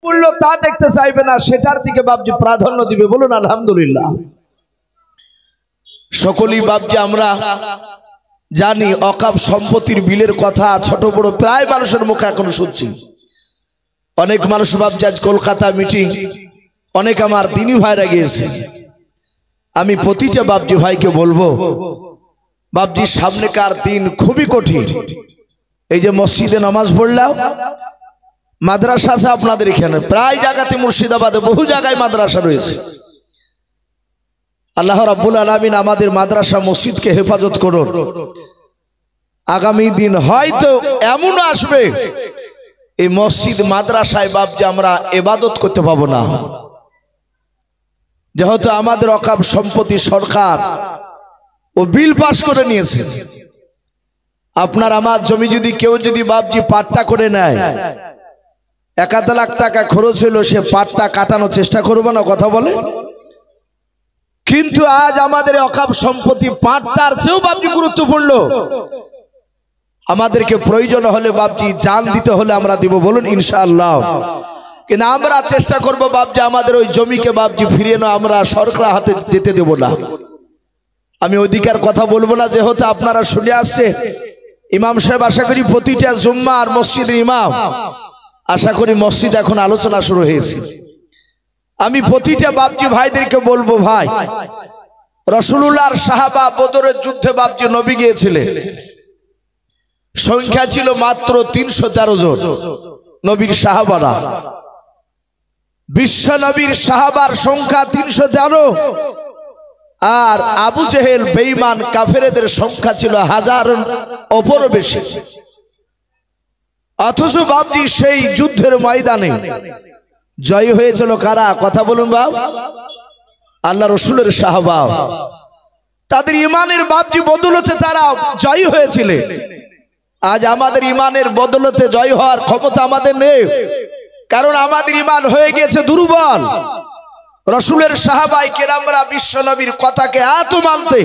বললো তা দেখতে চাইবে না, সেটার দিকে বাপজি প্রাধান্য দিবে। বলুন আলহামদুলিল্লাহ। সকলেই বাপজি আমরা জানি অকাপ সম্পত্তির বিলের কথা ছোট বড় প্রায় মানুষের মুখে এখন শুনছি। অনেক মানুষ বাপজি আজ কলকাতা মিটিং, অনেক আমার দিনী ভাইরা গিয়েছে। আমি প্রতিটা বাপজি ভাইকে বলবো, বাপজি সামনেকার দিন খুবই কঠিন। এই যে মসজিদে নামাজ পড়লাম, মাদ্রাসা আছে আপনাদের এখানে প্রায় জায়গাতে, মুর্শিদাবাদে বহু জায়গায় মাদ্রাসা রয়েছে। আল্লাহ রাব্বুল আলামিন আমাদের মাদ্রাসা মসজিদকে হেফাজত করুন। আগামী দিন হয়তো এমন আসবে এই মসজিদ মাদ্রাসায় বাপজি আমরা ইবাদত করতে পাবো না, যেহেতু আমাদের অকাপ সম্পত্তি সরকার ও বিল পাস করে নিয়েছে। আপনার আমার জমি যদি কেউ যদি বাপজি পাট্টা করে নেয়, 1 লাখ টাকা খরচ হলো, সে পাট্টা কাটানোর চেষ্টা করবো না, কথা বলে। কিন্তু আজ আমাদের অকাপ সম্পত্তি পাট্টার চেয়েও বাপজি গুরুত্বপূর্ণ। আমাদেরকে প্রয়োজন হলে বাপজি জান দিতে হলে আমরা দিব, বলুন ইনশাআল্লাহ। কিন্তু আমরা চেষ্টা করব বাপজি আমাদের ওই জমিকে বাপজি ফিরিয়ে না আমরা সরকার হাতে যেতে দেব না। আমি অধিকার কথা বলবো না, যেহেতু আপনারা শুনে আসছে। ইমাম সাহেব আশা করি প্রতিটা জুম্মা আর মসজিদের ইমাম, আশা করি মসজিদ এখন আলোচনা শুরু হয়েছে। আমি প্রতিটা বাপজি ভাইদেরকে বলবো, ভাই রাসূলুল্লাহর সাহাবা বদরের যুদ্ধে বাপজি নবী গিয়েছিলেন, সংখ্যা ছিল মাত্র 313 জন নবীর সাহাবারা। বিশ্ব নবীর সাহাবার সংখ্যা 313, আর আবু জেহেল বেঈমান কাফেরদের সংখ্যা ছিল 1000 ওপরও বেশি। অথচ বাপজি সেই যুদ্ধের ময়দানে জয় হয়েছিল কারা? কথা বলুন বাপ, আল্লাহ রসুলের সাহাবা। তাদের ইমানের বাপজি বদলতে তারা জয় হয়েছিলেন। আজ আমাদের ইমানের বদলতে জয় হওয়ার ক্ষমতা আমাদের নেই, কারণ আমাদের ইমান হয়ে গেছে দুর্বল। রসুলের সাহাবায়ে কেরামরা বিশ্ব নবীর কথাকে এত মানতে,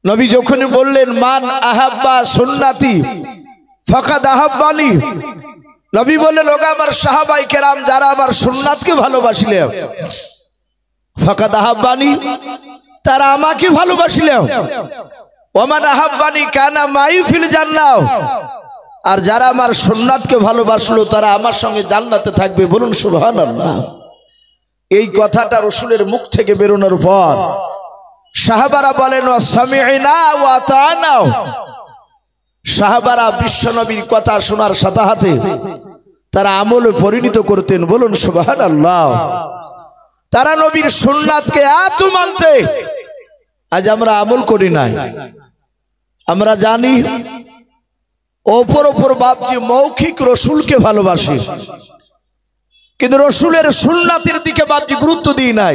নবী যখন বললেন মান আহাব্বা সুন্নতি ফাকাদ আহাব্বানি, নবী বললেন ওগো আমার সাহাবায়ে কেরাম যারা আমার সুন্নাতকে ভালোবাসিলেন, ফাকাদ আহাব্বানি তারা আমাকে ভালোবাসিলেন, ওমান আহাব্বানি কানা মাই ফিল জান্নাহ, আর যারা আমার সুন্নাতকে ভালোবাসলো তারা আমার সঙ্গে জান্নাতে থাকবে। বলুন সুবহানাল্লাহ। এই কথাটা রাসূলের মুখ থেকে বেরোনোর পর সাহাবারা বলেন সামি'না ওয়া আতা'না, সাহাবারা বিশ্বনবীর কথা শোনার সাথে সাথে তারা আমলে পরিণত করতেন। বলুন সুবহানাল্লাহ। তারা নবীর সুন্নাতকে এত মানতে, আজ আমরা আমল করি নাই। আমরা জানি ওপর ওপর বাপজি মৌখিক রসুলকে ভালোবাসি, কিন্তু রসুলের সুন্নাতের দিকে বাপজি গুরুত্ব দিই নাই।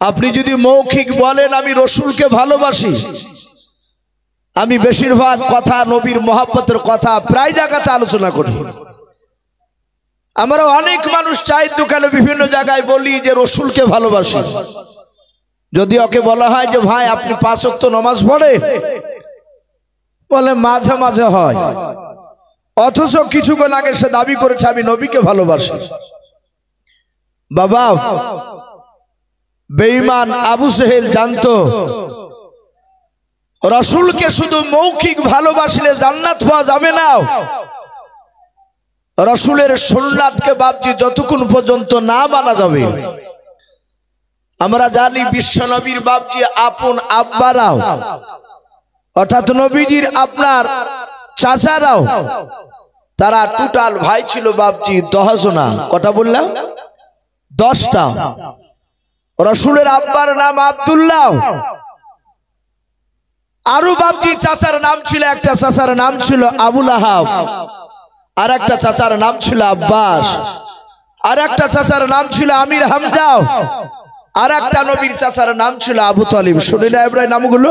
আপনি যদি মৌখিক বলেন আমি রসুলকে ভালোবাসি, আমি বেশিরভাগ কথা নবীর মহব্বতের কথা প্রায় জায়গাতে আলোচনা করি। আমরা অনেক মানুষ চায়ের দোকানে বিভিন্ন জায়গায় বলি যে রসুলকে ভালোবাসি। যদি ওকে বলা হয় যে ভাই আপনি 5 ওয়াক্ত নামাজ পড়েন, বলে মাঝে মাঝে হয়। অথচ কিছুক্ষণ আগে সে দাবি করেছে আমি নবীকে ভালোবাসি। বাবা, বেঈমান আবু জেহেল জানতো রাসূলকে শুধু মৌখিক ভালোবাসলে জান্নাত পাওয়া যাবে না, রাসূলের সুন্নাতকে বাপজি যতক্ষণ পর্যন্ত না মানা যাবে। আমরা জানি বিশ্ব নবীর বাপজি আপন আব্বারাও, অর্থাৎ নবীজির আপনার চাচারাও, তারা টোটাল ভাই ছিল বাপজি 10 জনা। কটা বললাম? 10টা। রাসূলের আব্বার নাম আব্দুল্লাহ, আরো বাপজি চাচার নাম ছিল, একটা চাচার নাম ছিল আবু লাহাব, আর একটা চাচার নাম ছিল আব্বাস, আর একটা চাচার নাম ছিল আমির হামজা, আর একটা নবীর চাচার নাম ছিল আবু তালিব। শুনে না ইব্রাহিম নামগুলো?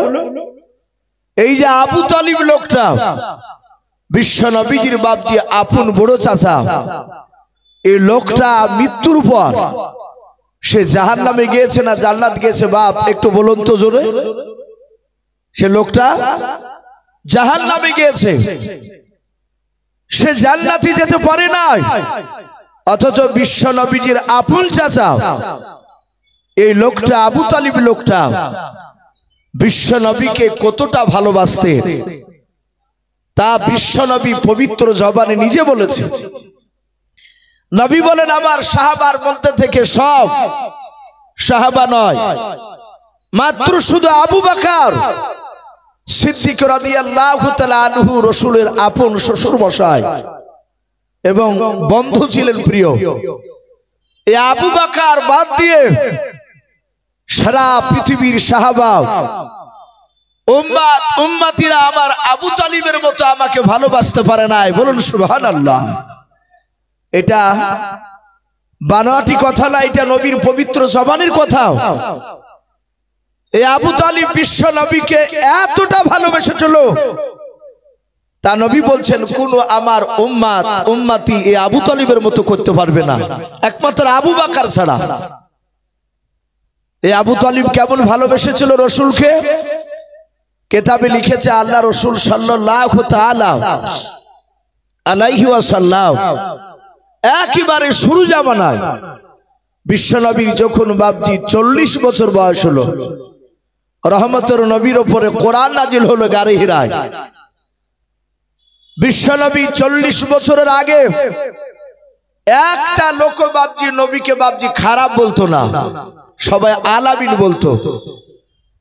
এই যে আবু তালিব লোকটা বিশ্ব নবীজির বাপজি আপন বড় চাচা, এই লোকটা মৃত্যুর পর সে জাহান্নামে গিয়েছে না জান্নাত গিয়েছে? বাপ একটু বলুন তো জোরে। সে লোকটা জাহান্নামে গিয়েছে। সে জান্নাতে যেতে পারে না, অথচ বিশ্ব নবীজির আপন চাচা এই লোকটা আবু তালিব লোকটা বিশ্ব নবীকে কতটা ভালোবাসতেন তা বিশ্ব নবী পবিত্র জবানে নিজে বলেছে। নবী বলেন, আমার সাহাবার মধ্যে থেকে সব সাহাবা নয়, মাত্র শুধু আবু বকর সিদ্দিক রাদিয়াল্লাহু তাআলা আনহু রাসূলের আপন শ্বশুর মশাই এবং বন্ধু ছিলেন প্রিয়। এই আবু বকর বাদ দিয়ে সারা পৃথিবীর সাহাবা উম্মতিরা আমার আবু তালিবের মতো আমাকে ভালোবাসতে পারে নাই। বলুন সুবহানাল্লাহ। এটা বানোয়াটি কথা না, এটা নবীর পবিত্র জবানের কথা। এই আবু তালিব বিশ্ব নবীকে এতটা ভালোবেসেছিল, তা নবী বলছেন কোন আমার উম্মতি এই আবু তালিবের মতো করতে পারবে না, একমাত্র আবু বকর ছাড়া। এই আবু তালিব কেমন ভালোবেসেছিল রসুলকে, কিতাবে লিখেছে আল্লাহ রসুল সাল্লাল্লাহু তাআলা আলাইহি ওয়াসাল্লাম একেবারে শুরু জামানায় বিশ্বনবীর যখন বাবজি 40 বছর বয়স হলো, রহমতের নবীর উপরে কোরআন নাজিল হলো গারে হিরায়। বিশ্বনবী 40 বছরের আগে একটা লোক বাবজি নবীকে বাবজি খারাপ বলতো না, সবাই আলামিন বলতো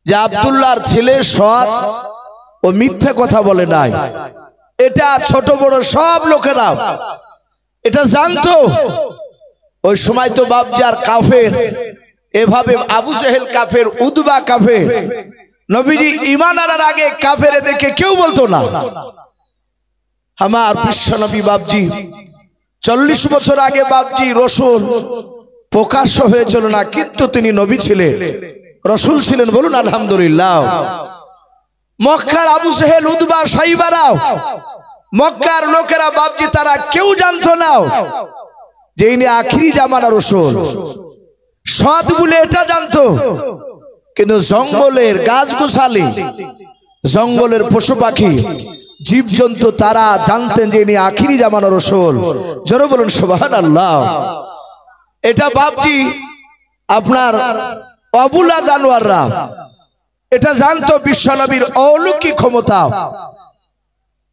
যে আব্দুল্লাহর ছেলে সৎ ও মিথ্যা কথা বলে নাই। এটা ছোট বড় সব লোকেরা এটা জানতো। ওই সময় তো বাবজার কাফের, এভাবে আবু জেহেল কাফের, উদবা কাফের, নবীজি ঈমান আনার আগে কাফের এদেরকে কেউ বলতো না। আমার বিশ্ব নবী বাবজি 40 বছর আগে বাবজি রসুল প্রকাশ্য হয়েছিল না, কিন্তু তিনি নবী ছিলেন, রসুল ছিলেন। বলুন আলহামদুলিল্লাহ। মক্কার আবু জেহেল, উদবা, সাইবারা, মক্কার লোকেরা বাবজি তারা কেউ জানতো না যে ইনি আখিরি জামানার রসুল। সৎ বলে এটা জানতো, কিন্তু জঙ্গলের গাছগুছালি, জঙ্গলের পশু পাখি, জীবজন্তু তারা জানতেন যে ইনি আখিরি জামানার রসুল। জোরে বলুন সুবহানাল্লাহ। এটা বাবজি আপনার অবুলা জানোয়াররা এটা জানতো বিশ্বনবীর অলৌকিক ক্ষমতা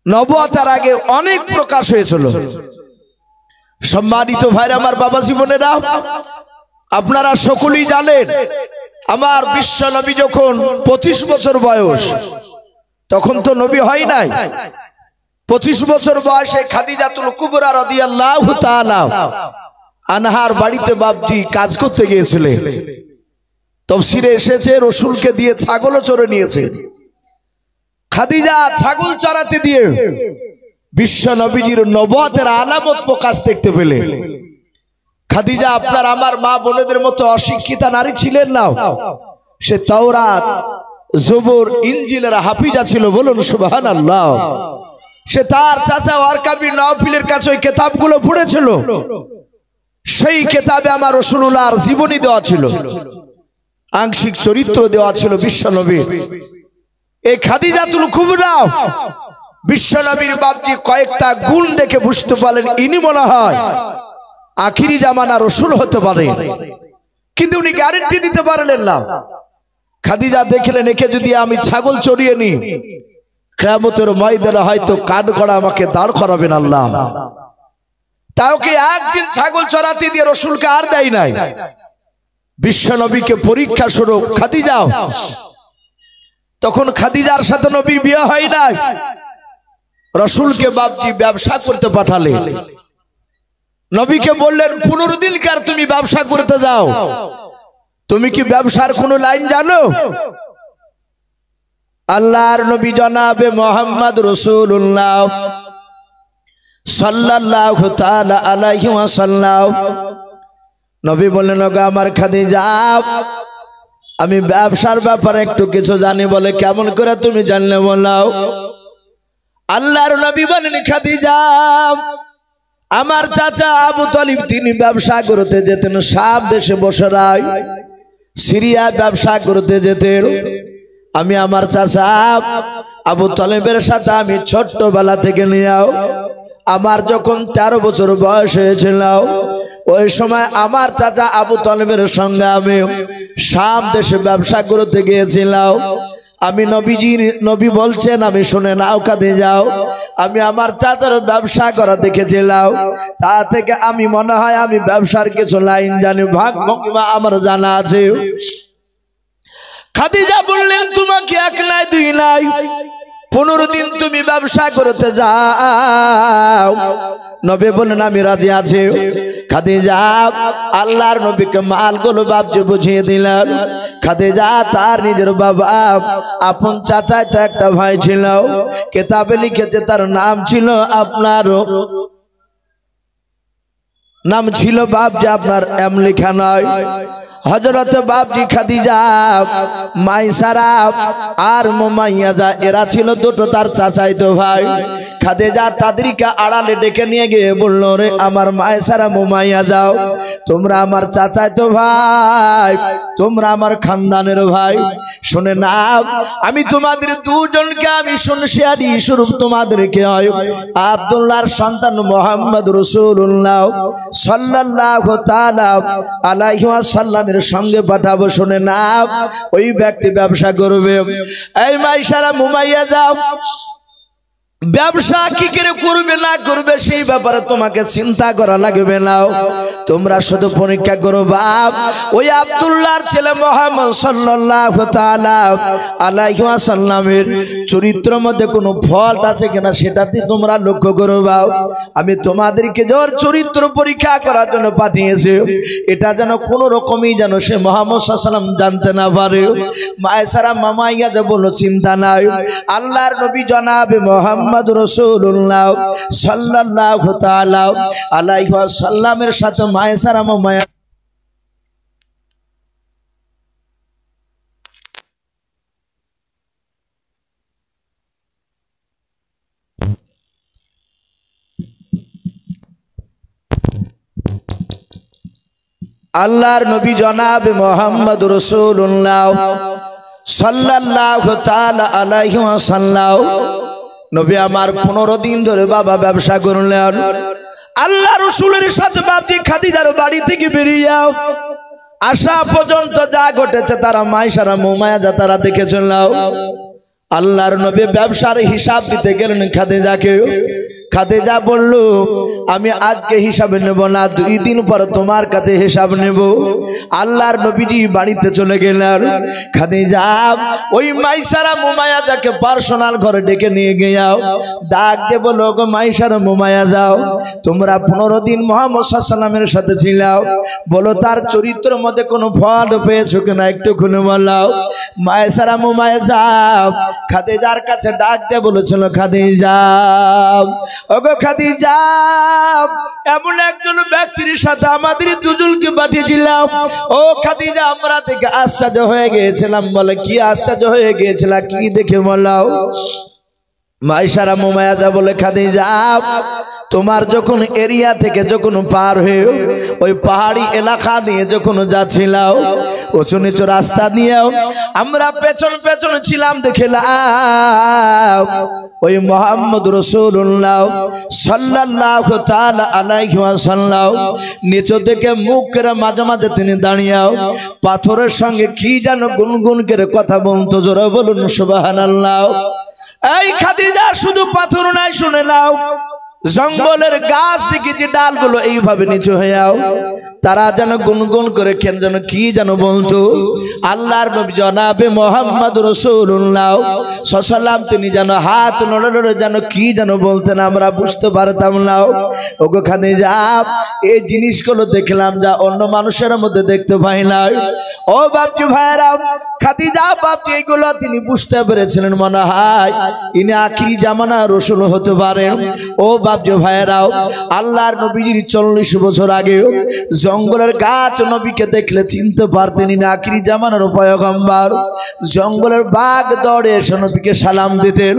নবুয়তের আগে অনেক প্রকাশ হয়েছিল। সম্মানিত ভাইরা আমার, বাবা জীবনেরা, আপনারা সকলেই জানেন আমার বিশ্বনবী যখন 25 বছর বয়স, তখন তো নবী হয় নাই। 25 বছর বয়সে খাদিজাতুল কুবরা রাদিয়াল্লাহু তাআলা আনহার বাড়িতে বাবজি কাজ করতে গিয়েছিলেন। তাফসীরে এসেছে রসুলকে দিয়ে ছাগলও চড়ে নিয়েছে। খাদিজা ছাগল চড়াতে দিয়ে বিশ্ব নবীজির নবুয়তের আলামত প্রকাশ দেখতে পেলেন। খাদিজা আপনার আমার মা বোনেদের মতো অশিক্ষিতা নারী ছিলেন না, সে তাওরাত, জবুর, ইনজিলের হাফিজা ছিল। বলুন সুবহানাল্লাহ। সে তার চাচা ওয়ারকা বিন নাওফিলের কাছে ওই কিতাবগুলো পড়েছিল। সেই কিতাবে আমার রাসূলুল্লাহর জীবনী দেওয়া ছিল, আংশিক চরিত্র দেওয়া ছিল বিশ্ব নবীর। এই খাদিজাতুল কুবরা বিশ্ব নবীর বাবজি কয়েকটা গুণ দেখে বুঝতে পারলেন ইনি মনে হয় আখিরি জামানা রসুল হতে পারে, কিন্তু উনি গ্যারান্টি দিতে পারলেন না। খাদিজা দেখলেন একে যদি আমি ছাগল চড়িয়ে নি, কিয়ামতের ময়দানে হয়তো কাঠগড়া আমাকে দাঁড় করাবেন আল্লাহ। তাও কি একদিন ছাগল চড়াতে দিয়ে রসুলকে আর দেয় নাই। বিশ্ব নবীকে পরীক্ষা স্বরূপ খাদিজা, তখন খাদিজার সাথে নবীর বিয়ে হয় নাই, রসুলকে বাবজি ব্যবসা করতে পাঠালে। নবীকে বললেন 15 দিন কার তুমি ব্যবসা করতে যাও, তুমি কি ব্যবসার কোন লাইন জানো? আল্লাহর নবী জনাবে মুহাম্মদ রাসূলুল্লাহ সাল্লাল্লাহু তাআলা আলাইহি ওয়াসাল্লাম নবী বললেন, ওগো আমার খাদিজা, আমি ব্যবসার ব্যাপারে একটু কিছু জানি। বলে কেমন করে তুমি জানলে বলাও। আল্লাহর নবী বলেন, খাদিজা, আমার চাচা আবু তালিব তিনি ব্যবসা করতে যেতেন, সব দেশে বসরায় সিরিয়া ব্যবসা করতে যেতেন। আমি আমার চাচা আবু তালিবের সাথে আমি ছোট্টবেলা থেকে নিয়েও আমার যখন 13 বছর বয়স হয়েছিল ওই সময় আমার চাচা আবু তালেবের সঙ্গে আমি শাম দেশে ব্যবসা করতে গিয়েছিলাম। আমি নবী বলছেন আমি শুনে নাও কাঁদে যাও, আমি আমার চাচার ব্যবসা করা দেখেছিলাম। তা থেকে আমি মনে হয় আমি ব্যবসার কিছু লাইন জানি, ভাগ ভঙ্গিমা আমার জানা আছে। খাদিজা বললেন তোমাকে এক নাই দুই নাই 15 দিন তুমি ব্যবসা করতে যাও। নবী বললেন আমি রাজি আছি। খাদিজা আল্লাহর নবীকে মালগুলো বাপজি বুঝিয়ে দিলেন। খাদিজা তার নিজের বাবা আপন চাচায় তো একটা ভাই ছিল, কিতাবে লিখেছে তার নাম ছিল নাম ছিল বাপজি আপনার এম লেখা নয়, হযরত বাপজি খাদিজা মাইসারা আর মুমাইয়াজা এরা ছিল দুটো তার চাচাইতো ভাই। খাদিজা তাদেরকে আড়ালে ডেকে নিয়ে গিয়ে বলল, রে আমার মাইসারা মুমাইয়াজাও, তোমরা আমার চাচাইতো ভাই, তোমরা আমার খানদানের ভাই, শুনে নাও আমি তোমাদের দুজনকে আমি শুনশিয়ারি স্বরূপ তোমাদেরকে হয় আব্দুল্লাহর সন্তান মুহাম্মদ রাসূলুল্লাহ সাল্লাল্লাহু তাআলা আলাইহি ওয়াসাল্লাম সঙ্গে পাঠাবো। শুনে না ওই ব্যক্তি ব্যবসা করবে। এই মাইসারা মুমাইয়া যাও, ব্যবসা কি করে করবে না করবে সেই ব্যাপারে তোমাকে চিন্তা করা লাগবে না, তোমরা শুধু পরীক্ষা করো বাপ ওই আব্দুল্লাহর ছেলে মুহাম্মদ সাল্লাল্লাহু তাআলা আলাইহি ওয়াসাল্লামের চরিত্রের মধ্যে কোনো ফল্ট আছে কিনা সেটাতে তোমরা লক্ষ্য করো বাপ। আমি তোমাদেরকে যে ওর চরিত্র পরীক্ষা করার জন্য পাঠিয়েছি, এটা যেন কোনো রকমই যেন সে মুহাম্মদ সাল্লাল্লাহু আলাইহি ওয়াসাল্লাম জানতে না পারে। মায়েসারা মামাইয়া যে বলল চিন্তা নাই, আল্লাহর নবী জনাবে মুহাম্মদ রাসূলুল্লাহ সাল্লাল্লাহু তাআলা আলাইহি ওয়াসাল্লামের সাথে মায়েসারা মুমাইয়া আল্লাহর নবী জনাবে মুহাম্মদ রাসূলুল্লাহ সাল্লাল্লাহু তাআলা আলাইহি ওয়াসাল্লাম নবী আমার 15 দিন ধরে বাবা ব্যবসা করলেন। আল্লাহ রাসূলের সাথে বাপজি খাদিজার বাড়ি থেকে বেরিয়ে আসা পর্যন্ত যা ঘটেছে তারা মাইসারা মুমাইয়া তারা দেখেছিল। আল্লাহর নবী ব্যবসার হিসাব দিতে গেলেন খাদিজাকে। খাদিজা বলল আমি আজকে হিসাব নেব না, 2 দিন পর তোমার কাছে হিসাব নেব। আল্লাহর নবীজি বাড়িতে চলে গেলেন। খাদিজা ওই মাইসারা মুমাইয়াজাকে পার্সোনাল ঘরে ডেকে নিয়ে গিয়াও ডাক দে বলো, গো মাইসারা মুমাইয়া যাও, তোমরা 15 দিন মুহাম্মদ সাল্লাল্লাহু আলাইহি ওয়াসাল্লামের সাথে ছিলাও, বলো তার চরিত্রের মধ্যে কোনো ফল্ট পেয়েছো কিনা একটু খুলে বলাও। মাইসারা মুমাইয়া যাও খাদিজার কাছে ডাক দে বলেছিল, খাদিজা ওগো খাদিজা এমন একজন ব্যক্তির সাথে আমাদের দুজনকে পাঠিয়েছিলাম। ও খাদিজা আমরা দেখে আশ্চর্য হয়ে গিয়েছিলাম। বলে কি আশ্চর্য হয়ে গিয়েছিল, কি দেখে বলাও। মাইসারা মুমাইয়া বলে খাদিজা তোমার যখন এরিয়া থেকে যখন পার হয়ে ওই পাহাড়ি এলাকা দিয়ে যখন যাচ্ছিলাম, উঁচু নিচু রাস্তা দিয়েও আমরা পেছন পেছন ছিলাম, দেখলাম ওই মুহাম্মদ রাসূলুল্লাহ সাল্লাল্লাহু তাআলা আলাইহি ওয়াসাল্লাম নিচু থেকে মুখ করে মাঝে মাঝে তিনি দাঁড়িয়ে পাথরের সঙ্গে কি যেন গুনগুন করে কথা বলতো। জোরে বলুন সুবহানাল্লাহ। এই খাদিজা শুধু পাথর নাই, শুনে নাও জঙ্গলের গাছ থেকে যে ডালগুলো এইভাবে নিচু হয়েও তারা যেন গুনগুন করে কেন যেন কি যেন বলতো। আল্লাহর নবী জনাবে মুহাম্মদ রাসূলুল্লাহ সাল্লাল্লাহু আলাইহি ওয়াসাল্লাম তিনি যেন হাত নড়ে নড়ে যেন কি যেন বলতেন, আমরা বুঝতে পারতাম না। ওগো খাদিজা এই জিনিসগুলো দেখলাম যা অন্য মানুষের মধ্যে দেখতে পাই না। ও বাপজি ভাইরা, খাদিজা বাপজি এগুলো তিনি বুঝতে পেরেছিলেন, মনে হয় ইনি আখিরি জামানা রাসূল হতে পারেন। ও বাপজি ভাইরাও, আল্লাহর নবীজির 40 বছর আগে জঙ্গলের গাছ নবীকে দেখলে চিনতে পারতেন ইনি আখিরি জামানার পয়গম্বর। জঙ্গলের বাঘ দৌড়ে এসে নবীকে সালাম দিতেন,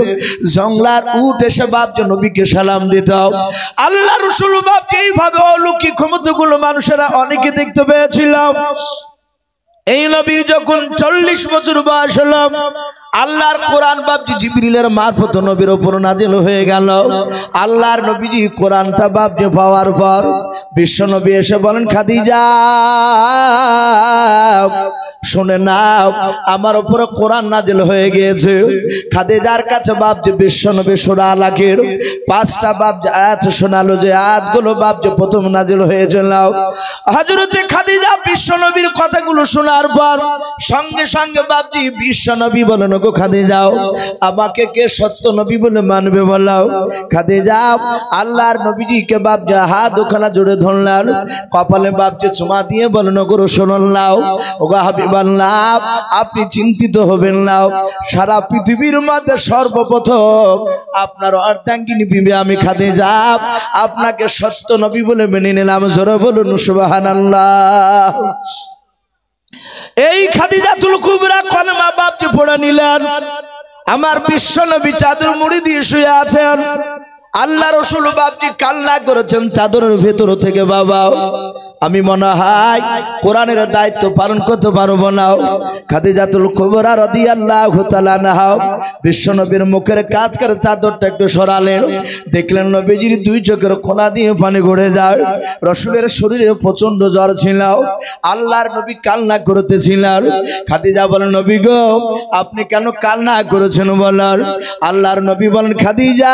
জঙ্গলার উট এসে বাপজি নবীকে সালাম দিত। আল্লাহ রাসূল বাপজি এইভাবে অলৌকিক ক্ষমতাগুলো মানুষেরা অনেকে দেখতে পেয়েছিল। এই নবীর যখন 40 বছর বয়স হলো, আল্লাহর কোরআন বাপজি জিবরিলের মারফত নবীর উপর নাজিল হয়ে গেল। আল্লাহর নবীজি কোরআনটা বাপজি পাওয়ার পর বিশ্ব নবী এসে বলেন, খাদিজা শুনে নাও, আমার উপরে কোরআন নাজিল হয়ে গিয়েছে। খাদিজার কাছে বাপজি বিশ্ব নবী সূরা আলাকের 5টা বাপজি আয়াত শোনালো, যে আয়াতগুলো বাপজি প্রথম নাজিল হয়েছিল। হযরতে খাদিজা বিশ্ব নবীর কথাগুলো শোনার পর সঙ্গে সঙ্গে বাপজি বিশ্ব নবী বলেন, গো খাদিজা আমাকে কে সত্য নবী বলে মানবে বলাও। খাদিজা আল্লাহর নবীজিকে বাপজি হাত ওখানে জুড়ে ধরলেন, কপালে বাপজি চুমা দিয়ে বলেন, গো রাসূলুল্লাহ, ওগো হাবিবাল্লাহ, আপনি চিন্তিত হবেন না, সারা পৃথিবীর মধ্যে সর্বপ্রথম আপনার অর্ধাঙ্গিনী বিবি আমি খাদিজা আপনাকে সত্য নবী বলে মেনে নিলাম। জোরে বলুন সুবহানাল্লাহ। এই খাদিজাতুল কুবরা কলমা বাপজি পড়ে নিলেন। আমার বিশ্ব নবী চাদর মুড়ি দিয়ে শুয়ে আছেন। আল্লাহ রাসূল বাপজি কান্না করেছেন চাদরের ভেতর থেকে, বাবা আমি মনে হয় কোরআনের দায়িত্ব পালন করতে পারবো না। খাদিজাতুল কুবরা রাদিয়াল্লাহু তাআলা আনহা বিশ্ব নবীর মুখের কাজ করে চাদরটা একটু সরালেন, দেখলেন নবীজির 2 চোখের কোনা দিয়ে পানি গড়ে যায়। রাসূলের শরীরে প্রচন্ড জ্বর ছিল। আল্লাহর নবী কান্না করতেছিলেন। খাদিজা বলেন, নবী গো আপনি কেন কান্না করেছেন বলেন। আল্লাহর নবী বলেন, খাদিজা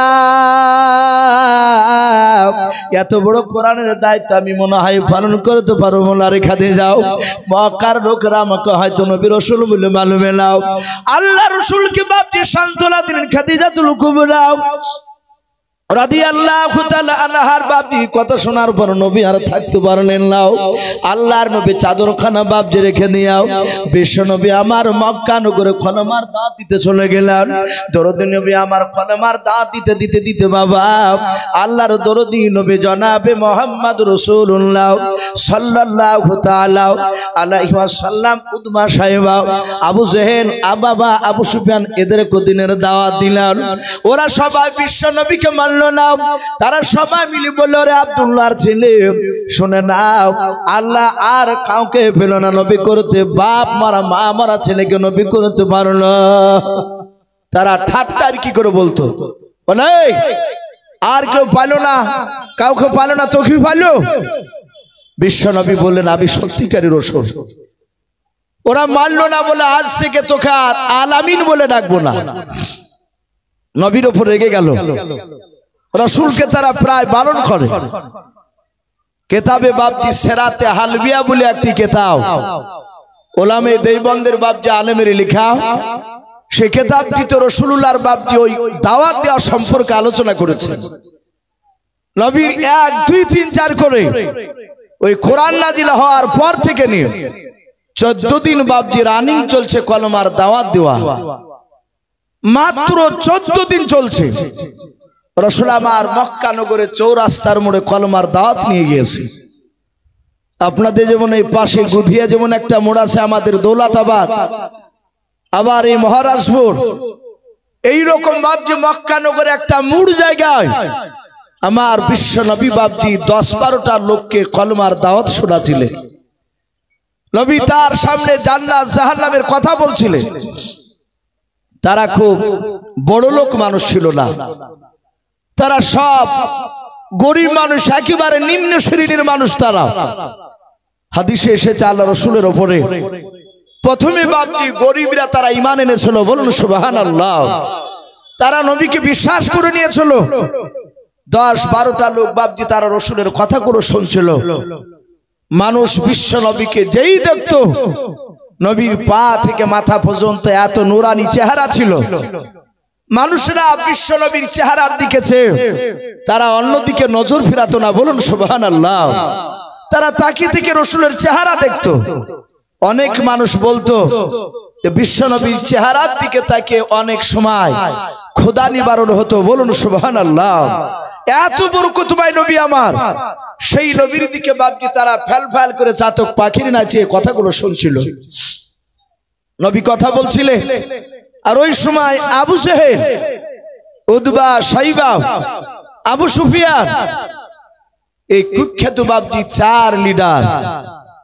এত বড় কোরআনের দায়িত্ব আমি মনে হয় পালন করতে পারবো না রে খাদিজা। মক্কার লোকেরা আমাকে হয়তো নবী রাসূল বলে মানবে না। আল্লাহ রাসূলকে বাপজি সান্ত্বনা দিলেন খাদিজাতুল কুবরা রাদিয়াল্লাহু তাআলা আনহার বাপজি কথা শোনার পর নবী আর থাকতে পারলেন না। আল্লাহর নবী চাদরখানা বাপজি রেখে দিয়াও বিশ্ব নবী আমার মক্কা নগরে খলমার দাঁত দিতে চলে গেলেন। দরদি নবী আমার খলমার দাঁত দিতে দিতে দিতে বাবা আল্লাহর দরদি নবী জনাবে মুহাম্মদ রাসূলুল্লাহ সাল্লাল্লাহু তাআলা আলাইহি ওয়াসাল্লাম উদমা সাহেব আবু জেহেল বাবা আবু সুফিয়ান এদের দিনের দাওয়াত দিলেন। ওরা সবাই বিশ্ব নবীকে না, তারা সবাই মিলে বলল, রে আব্দুল্লাহর ছেলে শুনে নাও, আল্লাহ আর কাউকে পেল না নবী করতে, বাপ মারা মা মারা ছেলেকে নবী করতে পারল। তারা ঠাট্টার কি করে বলতো, বলে আর কেউ পাইলো না, কাউকে পাইলো না, তো কি পাইলো। বিশ্ব নবী বললেন, আমি সত্যিকারী রাসূল। ওরা মানলো না বলে আজ থেকে তোকে আর আলামিন বলে ডাকবো না। নবীর উপর রেগে গেল। রাসূলকে তারা প্রায় বারণ করে। কেতাবে বাপজি সেরাতে হালবিয়া বলে একটি কেতাব, ওলামে দেওবন্দের বাপজি আলেমের লেখা, সে কেতাবটি তো রাসূলুল্লাহর বাপজি ওই দাওয়াত দেওয়া সম্পর্কে আলোচনা করেছেন। নবীর 1 2 3 4 করে ওই কোরআন নাজিল হওয়ার পর থেকে নিয়ে 14 দিন বাপজি রানিং চলছে কলমার দাওয়াত দেওয়া। মাত্র 14 দিন চলছে। রাসূল আমার মক্কা নগরে চৌরাস্তার মোড়ে কলমার দাওয়াত নিয়ে গিয়েছে। আপনাদের যেমন এই পাশে গুধিয়া যেমন একটা মোড় আছে, আমাদের দৌলতাবাদ, আবার এই মহারাজপুর, এইরকম বাপজি মক্কা নগরে একটা মোড় জায়গায় আমার বিশ্ব নবী বাপজি 10-12টা লোককে কলমার দাওয়াত শোনাছিলেন। নবী তার সামনে জান্নাত জাহান্নামের কথা বলছিলেন। তারা খুব বড় লোক মানুষ ছিল না, তারা সব গরিব মানুষ, একেবারে নিম্ন শ্রেণীর মানুষ। তারা হাদিসে এসেছে আল্লাহ রাসূলের উপরে প্রথমে বাপজি গরিবরা তারা ঈমান এনেছিল, বলুন সুবহানাল্লাহ। তারা নবীকে বিশ্বাস করে নিয়েছিল। 10-12টা লোক বাপজি তারা রাসূলের কথাগুলো শুনছিল। মানুষ বিশ্ব নবীকে যেই দেখতো, নবীর পা থেকে মাথা পর্যন্ত এত নুরানি চেহারা ছিল। মানুষরা বিশ্ব নবীর চেহারার দিকে চেয়ে তারা অন্যদিকে নজর ফেরাতো না, বলুন সুবহানাল্লাহ। তারা তাকিয়ে থেকে রাসূলের চেহারা দেখতো। অনেক মানুষ বলতো যে বিশ্ব নবীর চেহারার দিকে তাকিয়ে অনেক সময় ক্ষুধা নিবারণ হতো, বলুন সুবহানাল্লাহ। এত বরকতময় নবী আমার, সেই নবীর দিকে বাপজি তারা ফেল ফেল করে চাতক পাখির নাচিয়ে কথাগুলো শুনছিল। নবী কথা বলছিলেন, আর ওই সময় আবু জেহেল, উতবা, শাইবা, আবু সুফিয়ান, এই কুখ্যাত বাপজি 4 লিডার,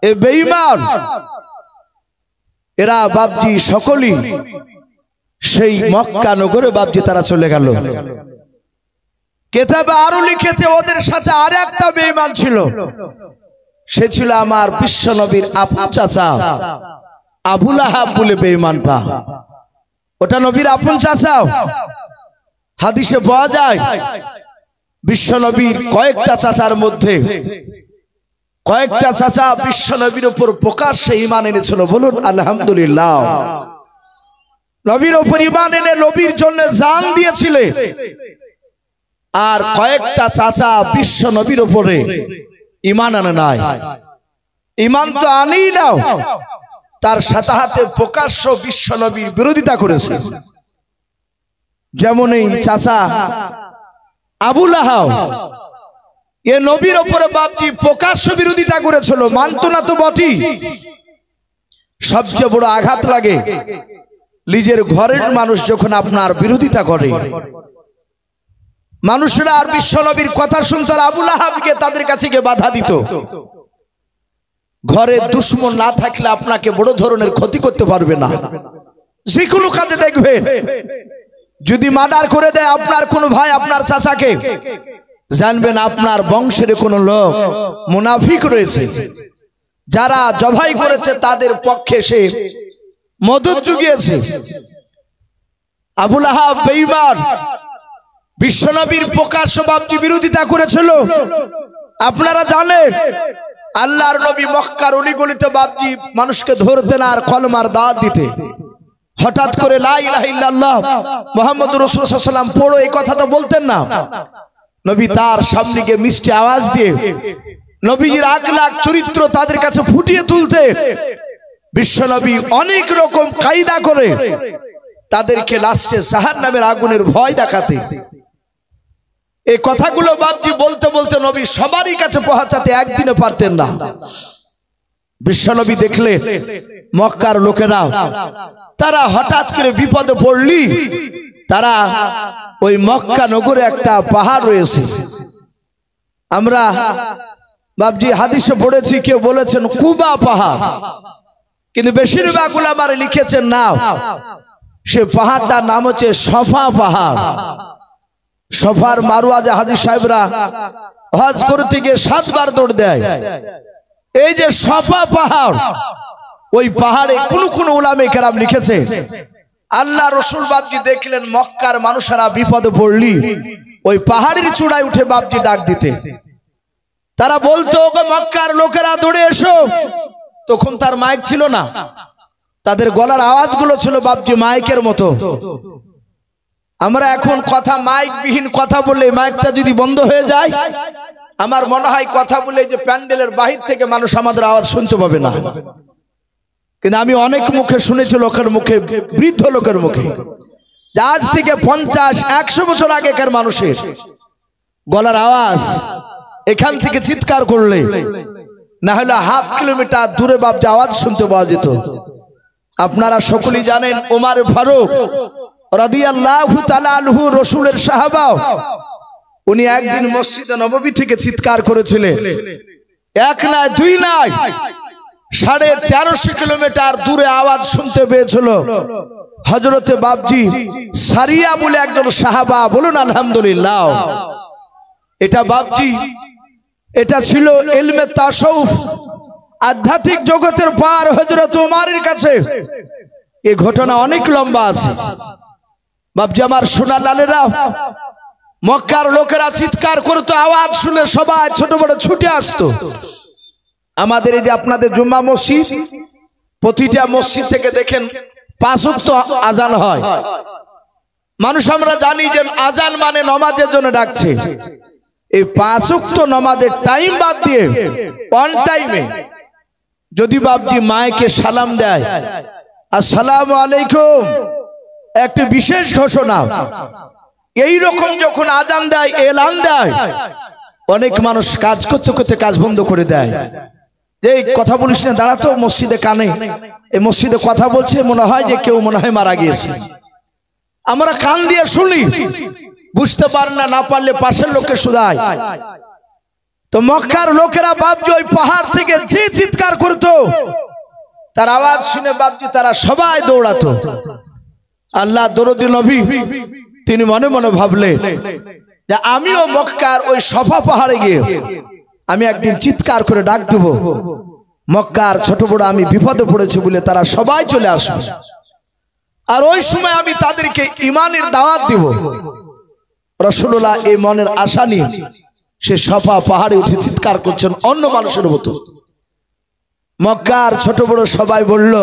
এই বেঈমান, এরা বাপজি সকলেই সেই মক্কা নগরে বাপজি তারা চলে গেল। কেতাবে আরো লিখেছে ওদের সাথে আর একটা বেঈমান ছিল, সে ছিল আমার বিশ্ব নবীর আপন চাচা আবু লাহাব বলে বেঈমানটা। ওটা নবীর আপন চাচা। হাদিসে পাওয়া যায় বিশ্ব নবীর কয়েকটা চাচার মধ্যে কয়েকটা চাচা বিশ্ব নবীর উপর প্রকাশ্যে ঈমান এনেছিল। বলুন আলহামদুলিল্লাহ। নবীর উপর ঈমান এনে নবীর জন্য জান দিয়েছিলেন। আর কয়েকটা চাচা বিশ্ব নবীর উপরে ঈমান আনে নাই। ঈমান তো আনেই নাও, তার সাথে হাতে প্রকাশ্য বিশ্ব নবীর বিরোধিতা করেছে। যেমন এই চাচা আবু লাহাব, এ নবীর উপরে বাপজি প্রকাশ্য বিরোধিতা করেছিল, মানত না তো বটেই। সবচেয়ে বড় আঘাত লাগে নিজের ঘরের মানুষ যখন আপনার বিরোধিতা করে। মানুষরা আর বিশ্ব নবীর কথা শুনতো, আবু লাহাবকে তাদের কাছে গিয়ে বাধা দিত। ঘরে দুশ্মন না থাকলে আপনাকে বড় ধরনের ক্ষতি করতে পারবে না। যে কোনো কাজে দেখবেন যদি মার্ডার করে দেয় আপনার কোনো ভাই আপনার চাচাকে, জানবেন আপনার বংশের কোনো লোক মুনাফিক রয়েছে, যারা জবাই করেছে তাদের পক্ষে সে মদত জুগিয়েছে। আবু লাহাব বেঈমান, বিশ্বনবীর প্রকাশ্য বাপজি বিরোধিতা করেছিল। আপনারা জানেন আল্লাহর নবী মক্কার অলিগলিতে বাপজি মানুষকে ধরতেন আর কলমার দাওয়াত দিতে। হঠাৎ করে লা ইলাহা ইল্লাল্লাহ মুহাম্মদুর রাসূলুল্লাহ সাল্লাল্লাহু আলাইহি ওয়াসাল্লাম পড়ো, এই কথা তো বলতেন না। নবী তার সামনে গিয়ে মিষ্টি আওয়াজ দিয়ে নবীজির আখলাক চরিত্র তাদের কাছে ফুটিয়ে তুলতে বিশ্বনবী অনেক রকম কায়দা করে তাদেরকে লাস্টে জাহান্নামের আগুনের ভয় দেখাতে। এই কথাগুলো বাপজি বলতে বলতে নবী সবারই কাছে পৌঁছাতে একদিনে পারতেন না। বিশ্বনবী দেখলেন মক্কার লোকেরা তারা হঠাৎ করে বিপদে পড়লি, তারা ওই মক্কা নগরে একটা পাহাড় রয়েছে, আমরা বাপজি হাদিসে পড়েছি, কেউ বলেছেন কুবা পাহাড়, কিন্তু বেশিরভাগ উলামারা লিখেছেন না, সে পাহাড়টার নাম হচ্ছে সফা পাহাড়। সফার মারওয়াজে হাজী সাহেবরা হজ করতে গিয়ে 7 বার দৌড় দেয়। এই যে সফা পাহাড়, ওই পাহাড়ে কোন উলামায়ে কেরাম লিখেছে আল্লাহ রসুল বাপজি দেখলেন মক্কার মানুষেরা বিপদে পড়লি ওই পাহাড়ের চূড়ায় উঠে বাপজি ডাক দিতে। তারা বলতো মক্কার লোকেরা দৌড়ে এসো। তখন তার মাইক ছিল না, তাদের গলার আওয়াজগুলো ছিল বাপজি মাইকের মতো। আমরা এখন কথা মাইক বিহীন কথা বললে মাইকটা যদি বন্ধ হয়ে যায়, আমার মনে হয় কথা বলে যে প্যান্ডেলের বাহির থেকে মানুষ আমাদের আওয়াজ শুনতে পাবে না। কিন্তু আমি অনেক মুখে শুনেছি, লোকের মুখে, বৃদ্ধ লোকের মুখে, আজ থেকে 50-100 বছর আগেকার মানুষের গলার আওয়াজ এখান থেকে চিৎকার করলে না হলে হাফ কিলোমিটার দূরে বাপজি আওয়াজ শুনতে পাওয়া যেত। আপনারা সকলেই জানেন ওমর ফারুক রাদিয়াল্লাহু তাআলা আনহু রাসূলের সাহাবা, উনি একদিন মসজিদে নববী থেকে চিৎকার করেছিলেন। এক নয়, দুই নয়, 1350 কিলোমিটার দূরে আওয়াজ শুনতে পেয়েছিল হযরতে বাপজি সারিয়া বলে একজন সাহাবা। বলুন আলহামদুলিল্লাহ। এটা বাপজি, এটা ছিল ইলমে তাসাউফ, আধ্যাত্মিক জগতের পার হযরত ওমরের কাছে। এই ঘটনা অনেক লম্বা আছে বাপজি। আমার সোনার লালেরা, মক্কার লোকেরা চিৎকার করতো, আওয়াজ শুনে সবাই ছোট বড় ছুটে আসতো। আমাদের এই যে আপনাদের জুম্মা মসজিদ, প্রতিটা মসজিদ থেকে দেখেন 5 ওয়াক্ত আজান হয়। মানুষ আমরা জানি যে আজান মানে নামাজের জন্য ডাকছে। এই 5 ওয়াক্ত নামাজের টাইম বাদ দিয়ে অন টাইমে যদি বাপজি মায়েকে সালাম দেয়, আসসালামু আলাইকুম, একটা বিশেষ ঘোষণা, এই রকম যখন আজান দেয়, এলান দেয়, অনেক মানুষ কাজ করতে করতে কাজ বন্ধ করে দেয়। এই কথা বলিস না, দাঁড়াতো মসজিদে কানে, এই মসজিদে কথা বলছে, মনে হয় যে কেউ মনে হয় মারা গিয়েছে। আমরা কান দিয়ে শুনি, বুঝতে পারেন না, না পারলে পাশের লোককে শুধায়। তো মক্কার লোকেরা বাপজি ওই পাহাড় থেকে যে চিৎকার করতো, তার আওয়াজ শুনে বাপজি তারা সবাই দৌড়াতো। আল্লাহ দরদি নবী তিনি মনে মনে ভাবলেন যে আমিও মক্কার ওই সফা পাহাড়ে গিয়ে আমি একদিন চিৎকার করে ডাক দেব, মক্কার ছোট বড় আমি বিপদে পড়েছি বলে তারা সবাই চলে আসবে, আর ওই সময় আমি তাদেরকে ঈমানের দাওয়াত দিব। রাসূলুল্লাহ এই মনের আশা নিয়ে সে সফা পাহাড়ে উঠে চিৎকার করছেন অন্য মানুষের মতো। মক্কার ছোট বড় সবাই বলল,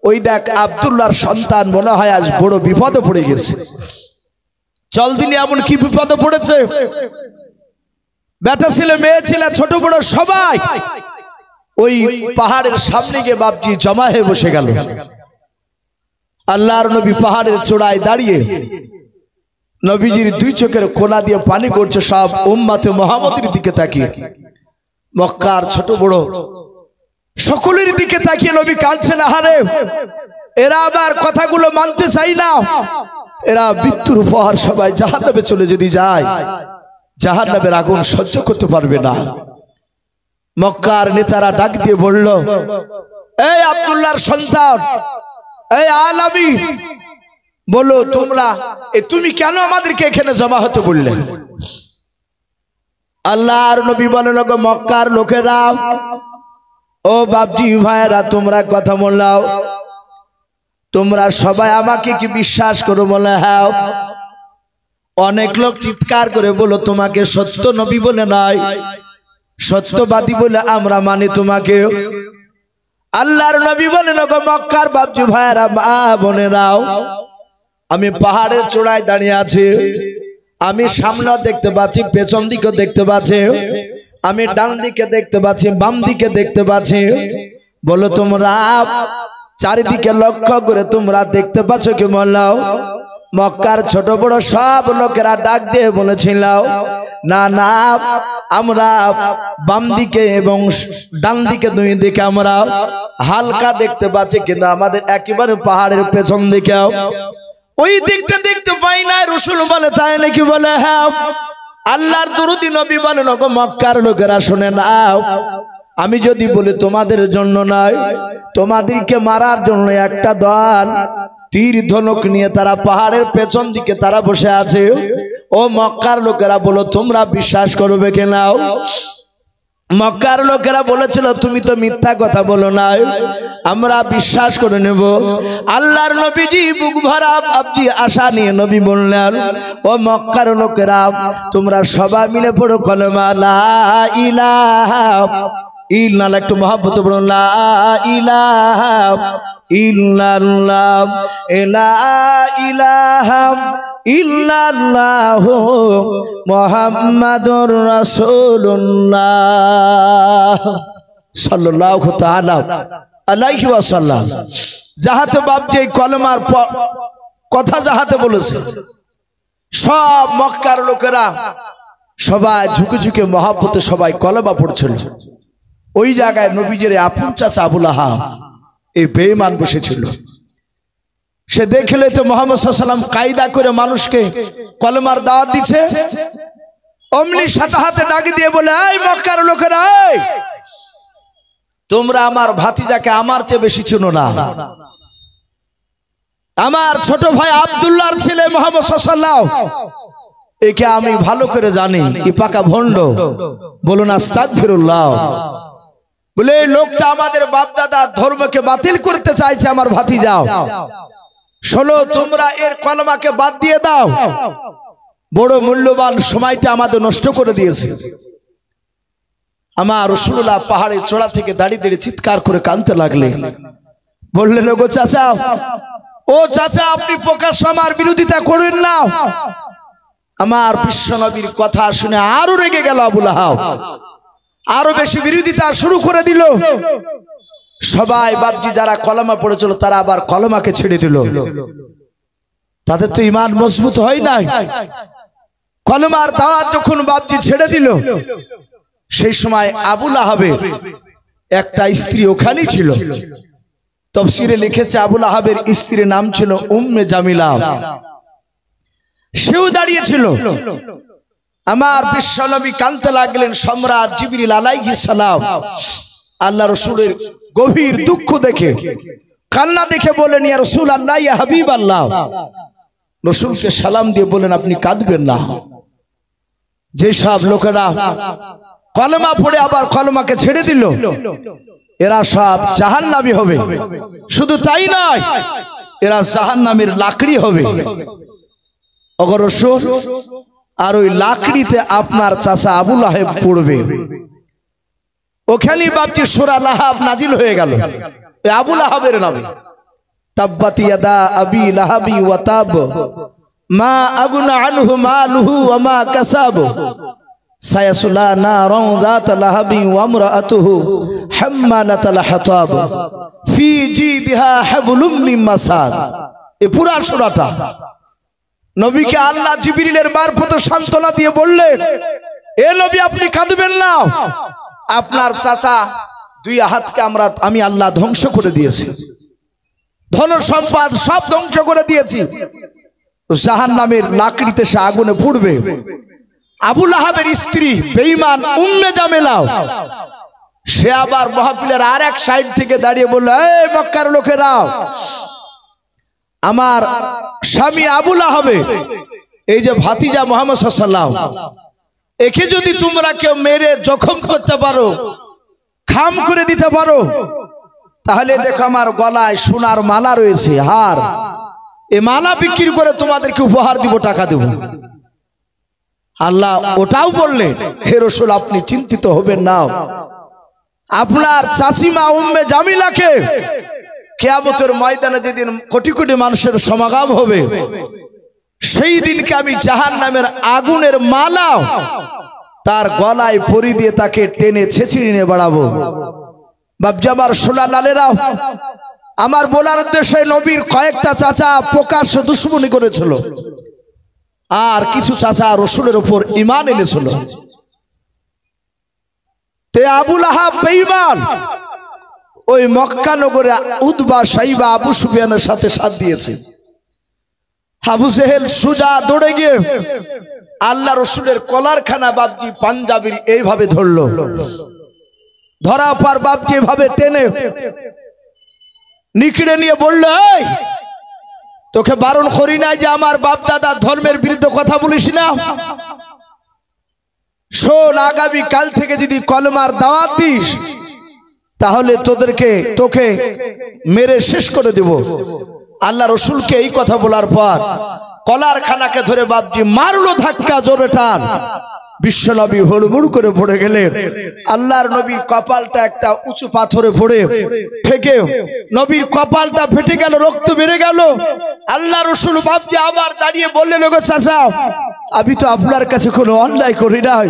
ওই দেখ আব্দুল্লাহর সন্তান মনে হয় আজ বড় বিপদে পড়ে গেছে। চল দিনে এমন কি বিপদে পড়েছে? বেটা ছেলে মেয়ে ছেলে ছোট বড় সবাই ওই পাহাড়ের সামনে গিয়ে বাপজি জমা হয়ে বসে গেল। আল্লাহর নবী পাহাড়ের চূড়ায় দাঁড়িয়ে নবীজির দুই চোখের কোনা দিয়ে পানি করছে, সব উম্মতে মুহাম্মদের দিকে তাকিয়ে। মক্কার ছোট বড় সকলের দিকে তাকিয়ে নবী কাঁদছেন, আহারে এরা আবার কথাগুলো মানতে চাই না, এরা মৃত্যুর পর সবাই জাহান্নামে চলে যদি যায়, জাহান্নামের আগুন সহ্য করতে পারবে না। মক্কার নেতারা ডাক দিয়ে বলল, এই আব্দুল্লাহর সন্তান, এই আলামী, বলো তুমি কেন আমাদেরকে এখানে জমা হতে বললে? আল্লাহর নবী বলেন, মক্কার লোকেরা, ও বাপজি ভাইরা, তোমরা কথা বললাও, তোমরা সবাই আমাকে কি বিশ্বাস করো? বলে হ্যাঁ। অনেক লোক চিৎকার করে বলো, তোমাকে সত্য নবী বলে নয়, সত্যবাদী বলে আমরা মানি তোমাকে। আল্লাহর নবী বলেন, মক্কার বাপজি ভাইরা, মা বোনেরাও, আমি পাহাড়ের চূড়ায় দাঁড়িয়ে আছি, আমি সামনে দেখতে পাচ্ছি, পেছন দিকে দেখতে পাচ্ছি, আমি ডান দিকে দেখতে পাচ্ছি, বাম দিকে দেখতে পাচ্ছি। বলো তোমরা চারিদিকে লক্ষ্য করে তোমরা দেখতে পাচ্ছ কি? বললাও। মক্কার ছোট বড় সব লোকেরা ডাক দিয়ে বলেছিল, না না, আমরা বাম দিকে এবং ডান দিকে দুই দিকে আমরা হালকা দেখতে পাচ্ছি, কিন্তু আমাদের একেবারে পাহাড়ের পেছন দিকে ওই দিকটা দেখতে পাই না। রাসূল বলে, তাই নাকি? বলে হ্যাঁ। আল্লাহর দরদি নবী বলেন, মক্কার লোকেরা শুনে নাও, আমি যদি বলি তোমাদের জন্য নয়, তোমাদেরকে মারার জন্য একটা দল তীর ধনুক নিয়ে তারা পাহাড়ের পেছন দিকে তারা বসে আছে। ও মক্কার লোকেরা, বলো তোমরা বিশ্বাস করবে কিনা? মক্কার লোকেরা বলেছিল, তুমি তো মিথ্যা কথা বলো না, আমরা বিশ্বাস করে নেব। আল্লাহর নবীজি বুক ভরা আপনি আশা নিয়ে নবী বললেন, ও মক্কার লোকেরা, তোমরা সবাই মিলে পড়ো কলেমা লা ইলাহা ইল্লাল্লাহ। একটু মহব্বত বলুন, লা ইলাহা ইল্লাল্লাহ, লা ইলাহা ইল্লাল্লাহু মুহাম্মাদুর রাসূলুল্লাহ সাল্লাল্লাহু তাআলা আলাইহি ওয়াসাল্লাম। যাহাতে বাপ যে কলেমার কথা যাহাতে বলেছে, সব মক্কার লোকেরা সবাই ঝুঁকে ঝুঁকে মহব্বতে সবাই কলেমা পড়ছিল। ওই জায়গায় নবীজির আপন চাচা আবু লাহাব এই বেঈমান বসেছিল। সে দেখলে তো মুহাম্মদ সাল্লাল্লাহু আলাইহি ওয়াসাল্লাম কায়দা করে মানুষকে কলেমার দাওয়াত দিচ্ছে, অমনি সাথে হাতে ডাক দিয়ে বলে, এই মক্কার লোকেরা, তোমরা আমার ভাতিজাকে আমার চেয়ে বেশি চিনো না। আমার ছোট ভাই আব্দুল্লাহর ছেলে মুহাম্মদ সাল্লাল্লাহু আলাইহি ওয়াসাল্লাম, একে আমি ভালো করে জানি, ই পাকা ভণ্ড। বলুন আস্তাগফিরুল্লাহ। বলে এই লোকটা আমাদের বাপ দাদা ধর্মকে বাতিল করতে চাইছে, আমার ভাতিজাও। শোনো, তোমরা এর কলমাকে বাদ দিয়ে দাও, বড় মূল্যবান সময়টা আমাদের নষ্ট করে দিয়েছে। আমার রাসূলুল্লাহ পাহাড়ের চূড়া থেকে দাঁড়িয়ে দাঁড়িয়ে চিৎকার করে কাঁদতে লাগলেন। বললেন, গো চাচা, ও চাচা, আপনি প্রকাশ্য আমার বিরোধিতা করেন না। আমার বিশ্ব নবীর কথা শুনে আরো রেগে গেল আবু লাহাব, আরো বেশি বিরোধিতা শুরু করে দিল। সবাই বাপজি যারা কলেমা পড়েছিল তারা আবার কলেমাকে ছেড়ে দিল। তাদের তো ঈমান মজবুত হয় নাই। কলেমার দাওয়াত যখন বাপজি ছেড়ে দিল, সেই সময় আবু লাহাবের একটা স্ত্রী ওখানেই ছিল। তাফসীরে লিখেছে আবু লাহাবের স্ত্রীর নাম ছিল উম্মে জামিলা। সেও দাঁড়িয়েছিল। আমার বিশ্ব নবী কাঁদতে লাগলেন। সম্রাট জিবরিল আলাইহিস সালাম আল্লাহ রাসূলের গভীর দুঃখ দেখে কান্না দেখে বলেন, ইয়া রাসূলুল্লাহ, ইয়া হাবিবাল্লাহ। রাসূলকে সালাম দিয়ে বলেন, আপনি কাঁদবেন না। যে সব লোকেরা কলেমা পড়ে আবার কলেমাকে ছেড়ে দিল, এরা সব জাহান্নামী হবে। শুধু তাই নয়, এরা জাহান্নামের লাকড়ি হবে। ওগো রাসূল, আর ওই লাকড়িতে আপনার চাচা আবু লাহাব পড়বে। ওখানেই বাপজি সূরা লাহাব নাজিল হয়ে গেল আবু লাহাবের নামে। তাব্বাত ইয়াদা আবি লাহাবি ওয়া তাব মা আগুনা আনহু মালুহু ওয়া মা কাসাব সায়াসলা নারান যাত লাহাবি ওয়া ইমরাআতুহু হাম্মালাতাল হাতাব ফি জিদিহা হাবলুম মিন মাসাদ। এই পুরা সূরাটা নবীকে আল্লাহ জিবরিলের মারফতে সান্ত্বনা দিয়ে বললেন, এ নবী, আপনি কাঁদবেন না। আপনার চাচা দুই হাতকে আমি আল্লাহ ধ্বংস করে দিয়েছি, ধন সম্পদ সব ধ্বংস করে দিয়েছি। জাহান্নামের লাকড়িতে সে আগুনে পুড়বে। আবু লাহাবের স্ত্রী বেঈমান উম্মে জামেলা, সে আবার মাহফিলের আর এক সাইড থেকে দাঁড়িয়ে বলল, এই মক্কার লোকেরা, আমার স্বামী আবু লাহাবে এই যে ভাতিজা মুহাম্মদ সাল্লাল্লাহু আলাইহি ওয়াসাল্লাম, একে যদি তোমরা কেউ মেরে জখম করতে পারো, খাম করে দিতে পারো, তাহলে দেখো আমার গলায় সোনার মালা রয়েছে, হার, এই মালা বিক্রি করে তোমাদেরকে উপহার দিব, টাকা দেব। আল্লাহ ওটাও বললেন, হে রাসূল, আপনি চিন্তিত হবেন না। আপনার চাচিমা উম্মে জামিলাকে কিয়ামতের ময়দানে যেদিন কোটি কোটি মানুষের সমাগম হবে, সেই দিনকে আমি জাহান্নামের আগুনের মালা তার গলায় পরি দিয়ে তাকে টেনে ছেঁচড়ে নিয়ে বাড়াবো। বাপজি আমার সোনা লালেরা, আমার বলার উদ্দেশ্যে, নবীর কয়েকটা চাচা প্রকাশ্য দুশমনী করেছিল, আর কিছু চাচা রাসূলের উপর ঈমান এনেছিল। তে আবু লাহাব বেঈমান ওই মক্কা নগরে উতবা সাইবা আবু সুফিয়ানের সাথে সাথ দিয়েছে। আবু জেহেল সুজা দৌড়ে গিয়ে আল্লাহ রাসূলের কলারখানা বাপজি পাঞ্জাবির এইভাবে ধরলো, ধরা পর বাপজি এভাবে টেনে নিকড়ে নিয়ে বলল, এই তোকে বারণ করি নাই যে আমার বাপ দাদা ধর্মের বিরুদ্ধে কথা বলিস না? শোন, আগামী কাল থেকে যদি কলমার দাওয়াত দিস, তাহলে তোকে মেরে শেষ করে দেব। আল্লাহ রাসূলকে এই কথা বলার পর কলারখানাকে ধরে বাপজি মারলো ধাক্কা, জোরে টান। বিশ্বনবী হুড়মুড় করে পড়ে গেলেন। আল্লাহর নবীর কপালটা একটা উঁচু পাথরে পড়ে থেকে নবীর কপালটা ফেটে গেল, রক্ত বেড়ে গেল। আল্লাহ রাসূল বাপজি আবার দাঁড়িয়ে বললেন, ওগো চাচা, আমি তো আপনার কাছে কোনো অন্যায় করি নাই।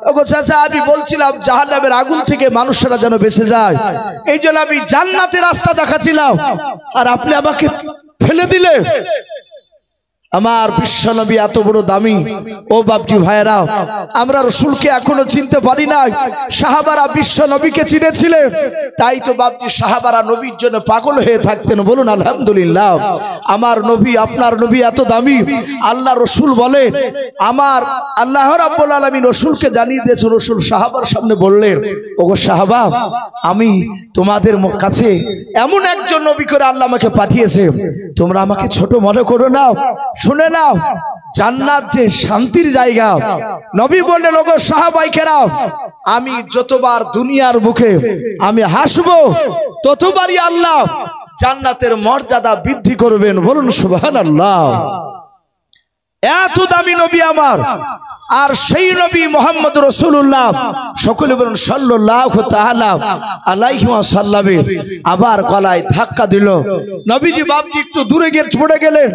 ওগো চাচা, আমি বলছিলাম জাহান্নামের আগুন থেকে মানুষেরা যেন বেঁচে যায়, এই জন্য আমি জান্নাতের রাস্তা দেখাচ্ছিলাম, আর আপনি আমাকে ফেলে দিলেন। আমার বিশ্বনবী এত বড় দামি। ও বাপজি ভাইয়েরা, আমরা রাসূলকে এখনো চিনতে পারি নাই। সাহাবারা বিশ্বনবীকে চিনেছিলেন, তাই তো বাপজি সাহাবারা নবীর জন্য পাগল হয়ে থাকতেন। বলুন আলহামদুলিল্লাহ। আমার নবী, আপনার নবী এত দামি। আল্লাহ রাসূল বলেন, আমার আল্লাহ রাব্বুল আলামিন রাসূলকে জানিয়ে দিয়েছেন। রাসূল সাহাবার সামনে বললেন, ওগো সাহাবা, আমি তোমাদের কাছে এমন একজন নবী করে আল্লাহ আমাকে পাঠিয়েছে, তোমরা আমাকে ছোট মনে করো না। শুনে নাও, জান্নাত যে শান্তির জায়গা। নবী বললেন, ওগো সাহাবায়ে কেরাম, আমি যতবার দুনিয়ার বুকে আমি হাসবো, ততবারই আল্লাহ জান্নাতের মর্যাদা বৃদ্ধি করবেন। বলুন সুবহানাল্লাহ। এত দামি নবী আমার, আর সেই নবী মুহাম্মদ রাসূলুল্লাহ, সকলে বলুন সাল্লাল্লাহু তাআলা আলাইহি ওয়াসাল্লাম। আবার গলায় ধাক্কা দিল। নবীজি বাপজি একটু দূরে গিয়ে পড়ে গেলেন।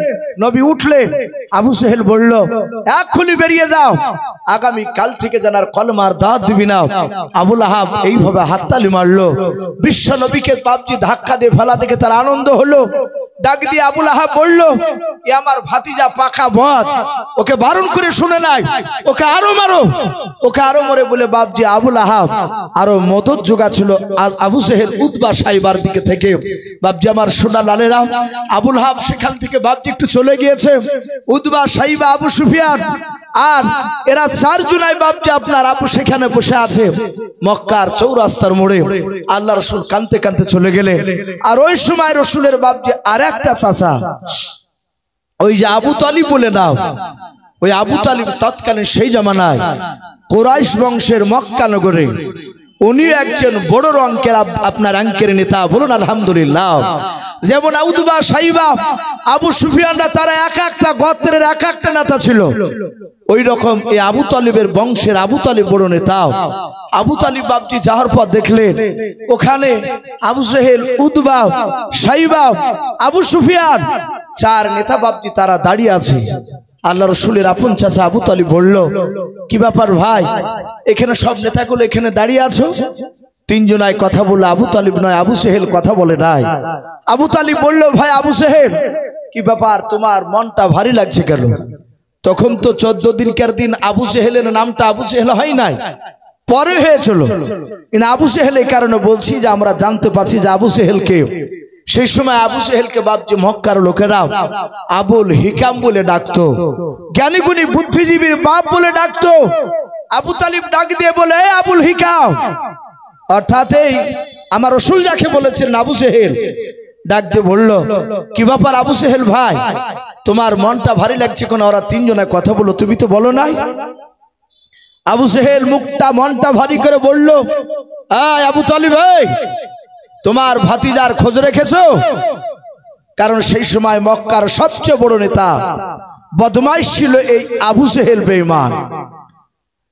নবী উঠলেন। আবু জেহেল বলল, এক্ষুনি বেরিয়ে যাও, আগামী কাল থেকে জানার কলমার দাওয়াত দিবি না। আবু লাহাব এইভাবে হাততালি মারলো। বিশ্ব নবীকে বাপজি ধাক্কা দিয়ে ফেলা দেখে তার আনন্দ হলো। ডাক দিয়ে আবু লাহাব বলল, এ আমার ভাতিজা পাকা বদ, ওকে বারণ করে শুনে নাই, ওকে আরো মারো। ওকে আরো মরে বলে বাপজি আবুল আহাব আরো মদত জোগাছিল আবু জেহেল উতবা সাইবার দিকে থেকে। বাপজি আমার সোনা লালেরা, আবুল আহাব সেখান থেকে বাপজি একটু চলে গিয়েছে। উতবা সাইবা আবু সুফিয়ান আর এরা চারজনাই বাপজি আপনার আপু সেখানে বসে আছে মক্কার চৌরাস্তার মোড়ে। আল্লাহ রসুল কাঁদতে কাঁদতে চলে গেলে। আর ওই সময় রসুলের বাপজি আর একটা চাচা, ওই যে আবু তালিব বলে নাও, ওই আবু তালিব তৎকালীন সেই জামানায় কুরাইশ বংশের মক্কা নগরে উনি একজন বড় অঙ্কের আপনার অঙ্কের নেতা। বলুন আলহামদুলিল্লাহ। যেমন উতবা সাইবা আবু সুফিয়ানরা তারা এক একটা গোত্রের এক একটা নেতা ছিল, ওই রকম এই আবু তালিবের বংশের আবু তালিব বড় নেতা। আবু তালিব বাপজি যাওয়ার পর দেখলেন ওখানে আবু জেহেল, উতবা, সাইবা, আবু সুফিয়ান চার নেতা বাপজি তারা দাঁড়িয়ে আছে। আল্লাহ রসুলের আপন চাচা আবু তালিব বলল, কি ব্যাপার ভাই, এখানে সব নেতাগুলো এখানে দাঁড়িয়ে আছো? তিনজনায় কথা বললো, আবু তালিব নয় আবু জেহেল কথা বলে নাই। আবু তালিব বলল, ভাই আবু জেহেল কি ব্যাপার, তোমার মনটা ভারী লাগছে কেন? তখন তো 14 দিনকার দিন আবু জেহেলের নামটা আবু জেহেল হয় নাই, পরে হয়েছিল। কিন্তু আবু জেহেল এই কারণে বলছি যে আমরা জানতে পারছি যে আবু জেহেল কে। সেই সময় আবু জেহেলকে বাপজি মক্কার লোকেরা আবুল হিকাম বলে ডাকতো, জ্ঞানীগুণী বুদ্ধিজীবীর বাপ বলে ডাকতো। আবু তালিব ডাক দিয়ে বলে, আবুল হিকাম, অর্থাৎ এই আমার রসুল যাকে বলেছেন আবু জেহেল। ডাক দিয়ে বলল, কি ব্যাপার আবু জেহেল ভাই, তোমার মনটা ভারী লাগছে কোন? ওরা তিনজনে কথা বললো, তুমি তো বলো নাই। আবু জেহেল মুখটা মনটা ভারী করে বলল, আবু তালিব, তোমার ভাতিজার খোঁজ রেখেছো? কারণ সেই সময় মক্কার সবচেয়ে বড় নেতা বদমাইশ ছিল এই আবু জেহেল বেঈমান।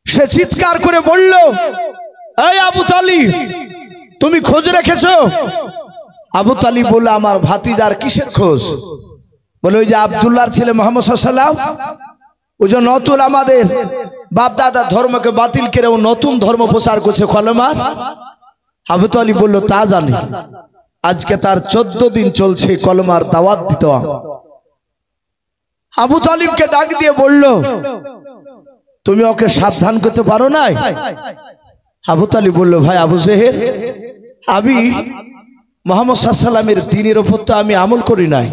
সে চিৎকার করে বলল, এই আবু তালিব, তুমি খোঁজ রেখেছো? আবু তালিব বলল, আমার ভাতিজার কিসের খোঁজ? বলে, ওই যে আব্দুল্লাহর ছেলে মোহাম্মদ সাল্লাল্লাহু আলাইহি ওই যে নতুন আমাদের বাপ দাদার ধর্মকে বাতিল করে ও নতুন ধর্ম প্রচার করছে কলেমার। আবু তালিব বলল, তা জানি, আজকে তার 14 দিন চলছে কলেমার দাওয়াত দিত। আবু তালিবকে ডাক দিয়ে বলল, তুমি ওকে সাবধান করতে পারো নাই? আবু তালিব বলল, ভাই আবু জেহেল, আমি মুহাম্মদ সাল্লাল্লাহু আলাইহি ওয়াসাল্লামের দ্বীনের উপর তো আমি আমল করি নাই,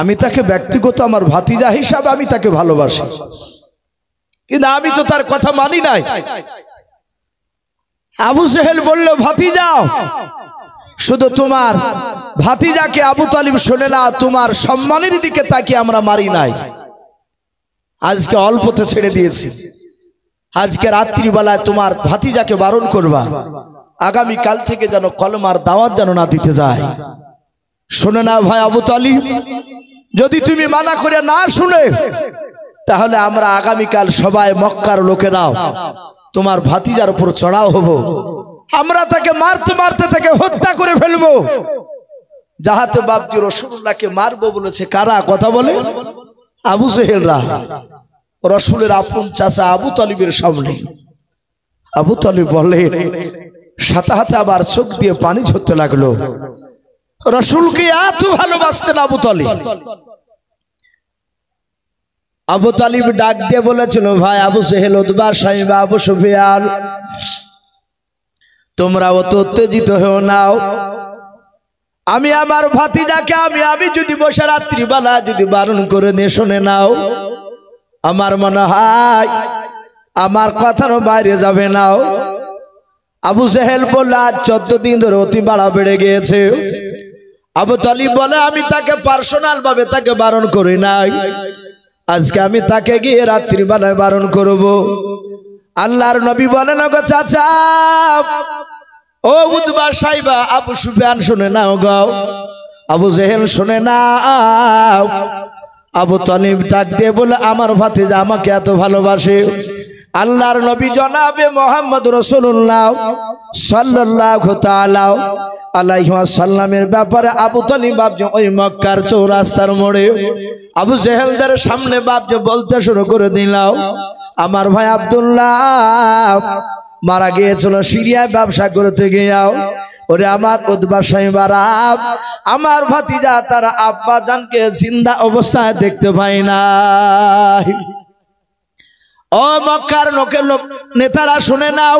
আমি তাকে ব্যক্তিগত আমার ভাতিজা হিসাবে আমি তাকে ভালোবাসি, কিন্তু আমি তো তার কথা মানি নাই। আবু জেহেল বলল, ভাতিজা, শুধু তোমার ভাতিজাকে আবু তালিব শুনে না, তোমার সম্মানের দিকে তাকিয়ে আমরা মারি নাই, আজকে অল্পতে ছেড়ে দিয়েছি। আজকে রাত্রিবেলায় তোমার ভাতিজাকে বারণ করবা, আগামী কাল থেকে যেন কলমার দাওয়াত যেন না দিতে যায়। শুনে না ভাই আবু তালিব, যদি তুমি মানা করে না শুনে, তাহলে আমরা আগামীকাল সবাই মক্কার লোকেরাও তোমার ভাতিজার উপর চড়াও হব, আমরা তাকে মারতে মারতে তাকে হত্যা করে ফেলবো। যাহাতে বাপজি রাসূলুল্লাহকে মারবো বলেছে কারা? কথা বলে আবু জেহেলরা, রাসূলের আপন চাচা আবু তালিবের সামনে। আবু তালিব বলে, সাথে হাতে আবার চোখ দিয়ে পানি ঝরতে লাগলো। রাসূলকে এত ভালোবাসতেন আবু তালিব। আবু তালিব ডাক দিয়ে বলেছিল, ভাই আবু জেহেল, উতবা, সাইবা, আবু সুফিয়ান, তোমরা অত উত্তেজিত হও নাও। আমি আমার ভাতিজাকে আমি যদি বসে রাত্রিবেলা যদি বারণ করে দিয়ে শুনে নাও, আমার মনে হয় আমার কথার বাইরে যাবে নাও। আবু জেহেল বলল, আজ 14 দিন ধরে অতি বাড়া বেড়ে গিয়েছে। আবু তালিব বলে, আমি তাকে পার্সোনাল ভাবে তাকে বারণ করি নাই, আজকে আমি তাকে গিয়ে রাত্রিবেলায় বারণ করব। আল্লাহর নবী বলেন, গো চাচা, ও উতবা, সাইবা, আবু সুফিয়ান শুনে নাও গো, আবু জেহেল শুনে নাও। আবু তালিব ডাক দিয়ে বলে, আমার ভাতিজা আমাকে এত ভালোবাসে, আল্লাহর নবী জনাবে মুহাম্মদ রাসূলুল্লাহ সাল্লাল্লাহু তাআলা আলাইহি ওয়াসাল্লামের ব্যাপারে আবু তালিব বাপজি ওই মক্কার চৌরাস্তার মোড়ে আবু জেহেলদের সামনে বাপজি বলতে শুরু করে দিল, আমার ভাই আব্দুল্লাহ মারা গিয়েছিল সিরিয়ায় ব্যবসা করতে গিয়েও। ওরে আমার উতবা, সাইবারা, আমার ভাতিজা তার আব্বা জানকে জিন্দা অবস্থায় দেখতে পাই না। ও মক্কার নেতারা শুনে নাও,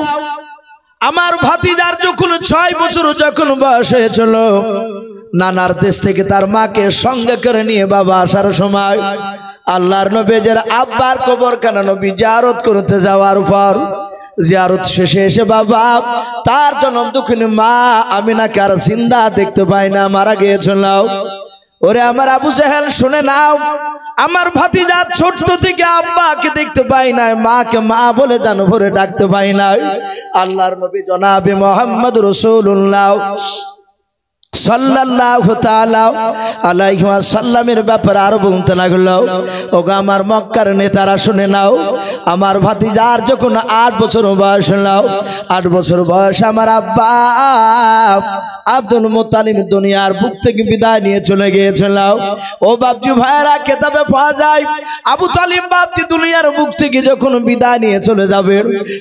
আমার ভাতিজার যখন 6 বছর যখন বয়স হয়েছিল, নানার দেশ থেকে তার মাকে সঙ্গে করে নিয়ে বাবা আসার সময় আল্লাহর নবীর আব্বার কবরখানা নবী জিয়ারত করতে যাওয়ার পর জিয়ারত শেষে এসে বাবা তার জনম দুঃখিনী মা আমিনাকে আর জিন্দা দেখতে পাই না, মারা গিয়েছিল। ওরে আমার আবু জাহেল শুনে নাও, আমার ভাতিজা ছোট্ট থেকে আব্বাকে দেখতে পাই না, মাকে মা বলে জানো ভরে ডাকতে পাই না। আল্লাহর নবী জনাবে মুহাম্মদ রাসূলুল্লাহ সাল্লাল্লাহু তাআলা আলাইহি ওয়াসাল্লামের ব্যাপারে আর বলতে লাগলো, ওগো আমার মক্কার নেতারা শুনে নাও, আমার ভাতিজার যখন 8 বছর বয়স হলো, 8 বছর বয়স আমার আব্বা আব্দুল মুত্তালিব দুনিয়ার বুক থেকে বিদায় নিয়ে চলে গিয়েছিল। ও বাপজি ভাইরা কিতাবে পাওয়া যায়, আবু তালিব বাপজি দুনিয়ার বুক থেকে যখন বিদায় নিয়ে চলে যাবে,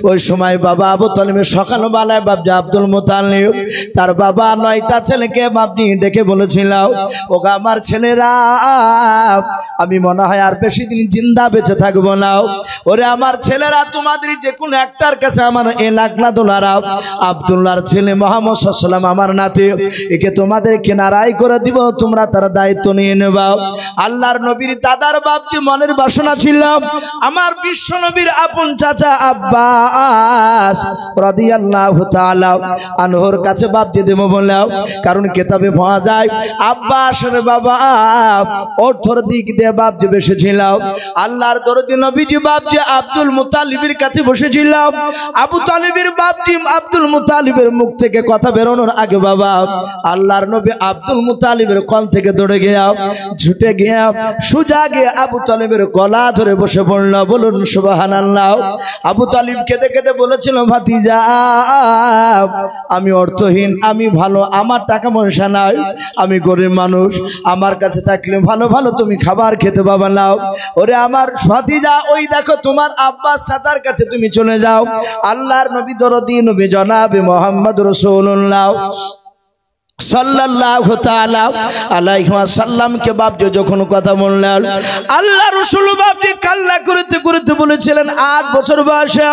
ওই সময় বাবা আবু তালিবের সকালবেলায় বাপজি আব্দুল মুত্তালিব তার বাবা 9টা ছেলেকে বাপজি ডেকে বলেছিল, ওগো আমার ছেলেরা, আমি মনে হয় আর বেশি দিন জিন্দা বেঁচে থাকবো না। ওরে আমার ছেলেরা, তোমাদের যে কোনো একটার কাছে আমার $1 লাখ আব্দুল্লাহর ছেলে মুহাম্মদ সাল্লাল্লাহু আলাইহি ওয়াসাল্লাম আমার নাতি, একে তোমাদের কেনারাই করে দিব, তোমরা তার দায়িত্ব নিয়ে নেবা। আল্লাহর নবীর দাদার বাপজি মনের বাসনা ছিল আমার বিশ্ব নবীর আপন চাচা আব্বাস রাদিয়াল্লাহু তাআলা আনহুর কাছে বাপজি দেব বললাম, কারণ কিতাবে পাওয়া যায় আব্বাসের বাবা অর্থর দিক দিয়ে বাপজি বসেছিল। আল্লাহর দরদি নবীজি বাপজি আব্দুল মুত্তালিবের কাছে বসেছিল। আবু তালিবের বাপজি আব্দুল মুত্তালিবের মুখ থেকে কথা বেরোনোর আগে বাবা আল্লাহর নবী আব্দুল মুত্তালিবের কোল থেকে দৌড়ে গিয়া ছুটে গিয়া সোজা গিয়ে আবু তালিবের গলা ধরে বসে পড়ল। বলুন সুবহানাল্লাহ। আবু তালিব কেঁদে কেঁদে বলেছিল, ভাতিজা আমি অর্থহীন, আমি ভালো, আমার টাকা পয়সা নাই, আমি গরিব মানুষ, আমার কাছে থাকলে ভালো ভালো তুমি খাবার খেতে পাবে না। ওরে আমার ভাতিজা, ওই দেখো তোমার আব্বাস চাচার কাছে তুমি চলে যাও। আল্লাহর নবী দরদি নবী জনাবে মুহাম্মদ রাসূলুল্লাহ সাল্লাল্লাহু তাআলা আলাইহি ওয়াসাল্লাম কে বাপজি যখন কথা বললেন, আল্লাহ রাসূল বাপজি কান্না করতে করতে বলেছিলেন, 8 বছর বয়সে,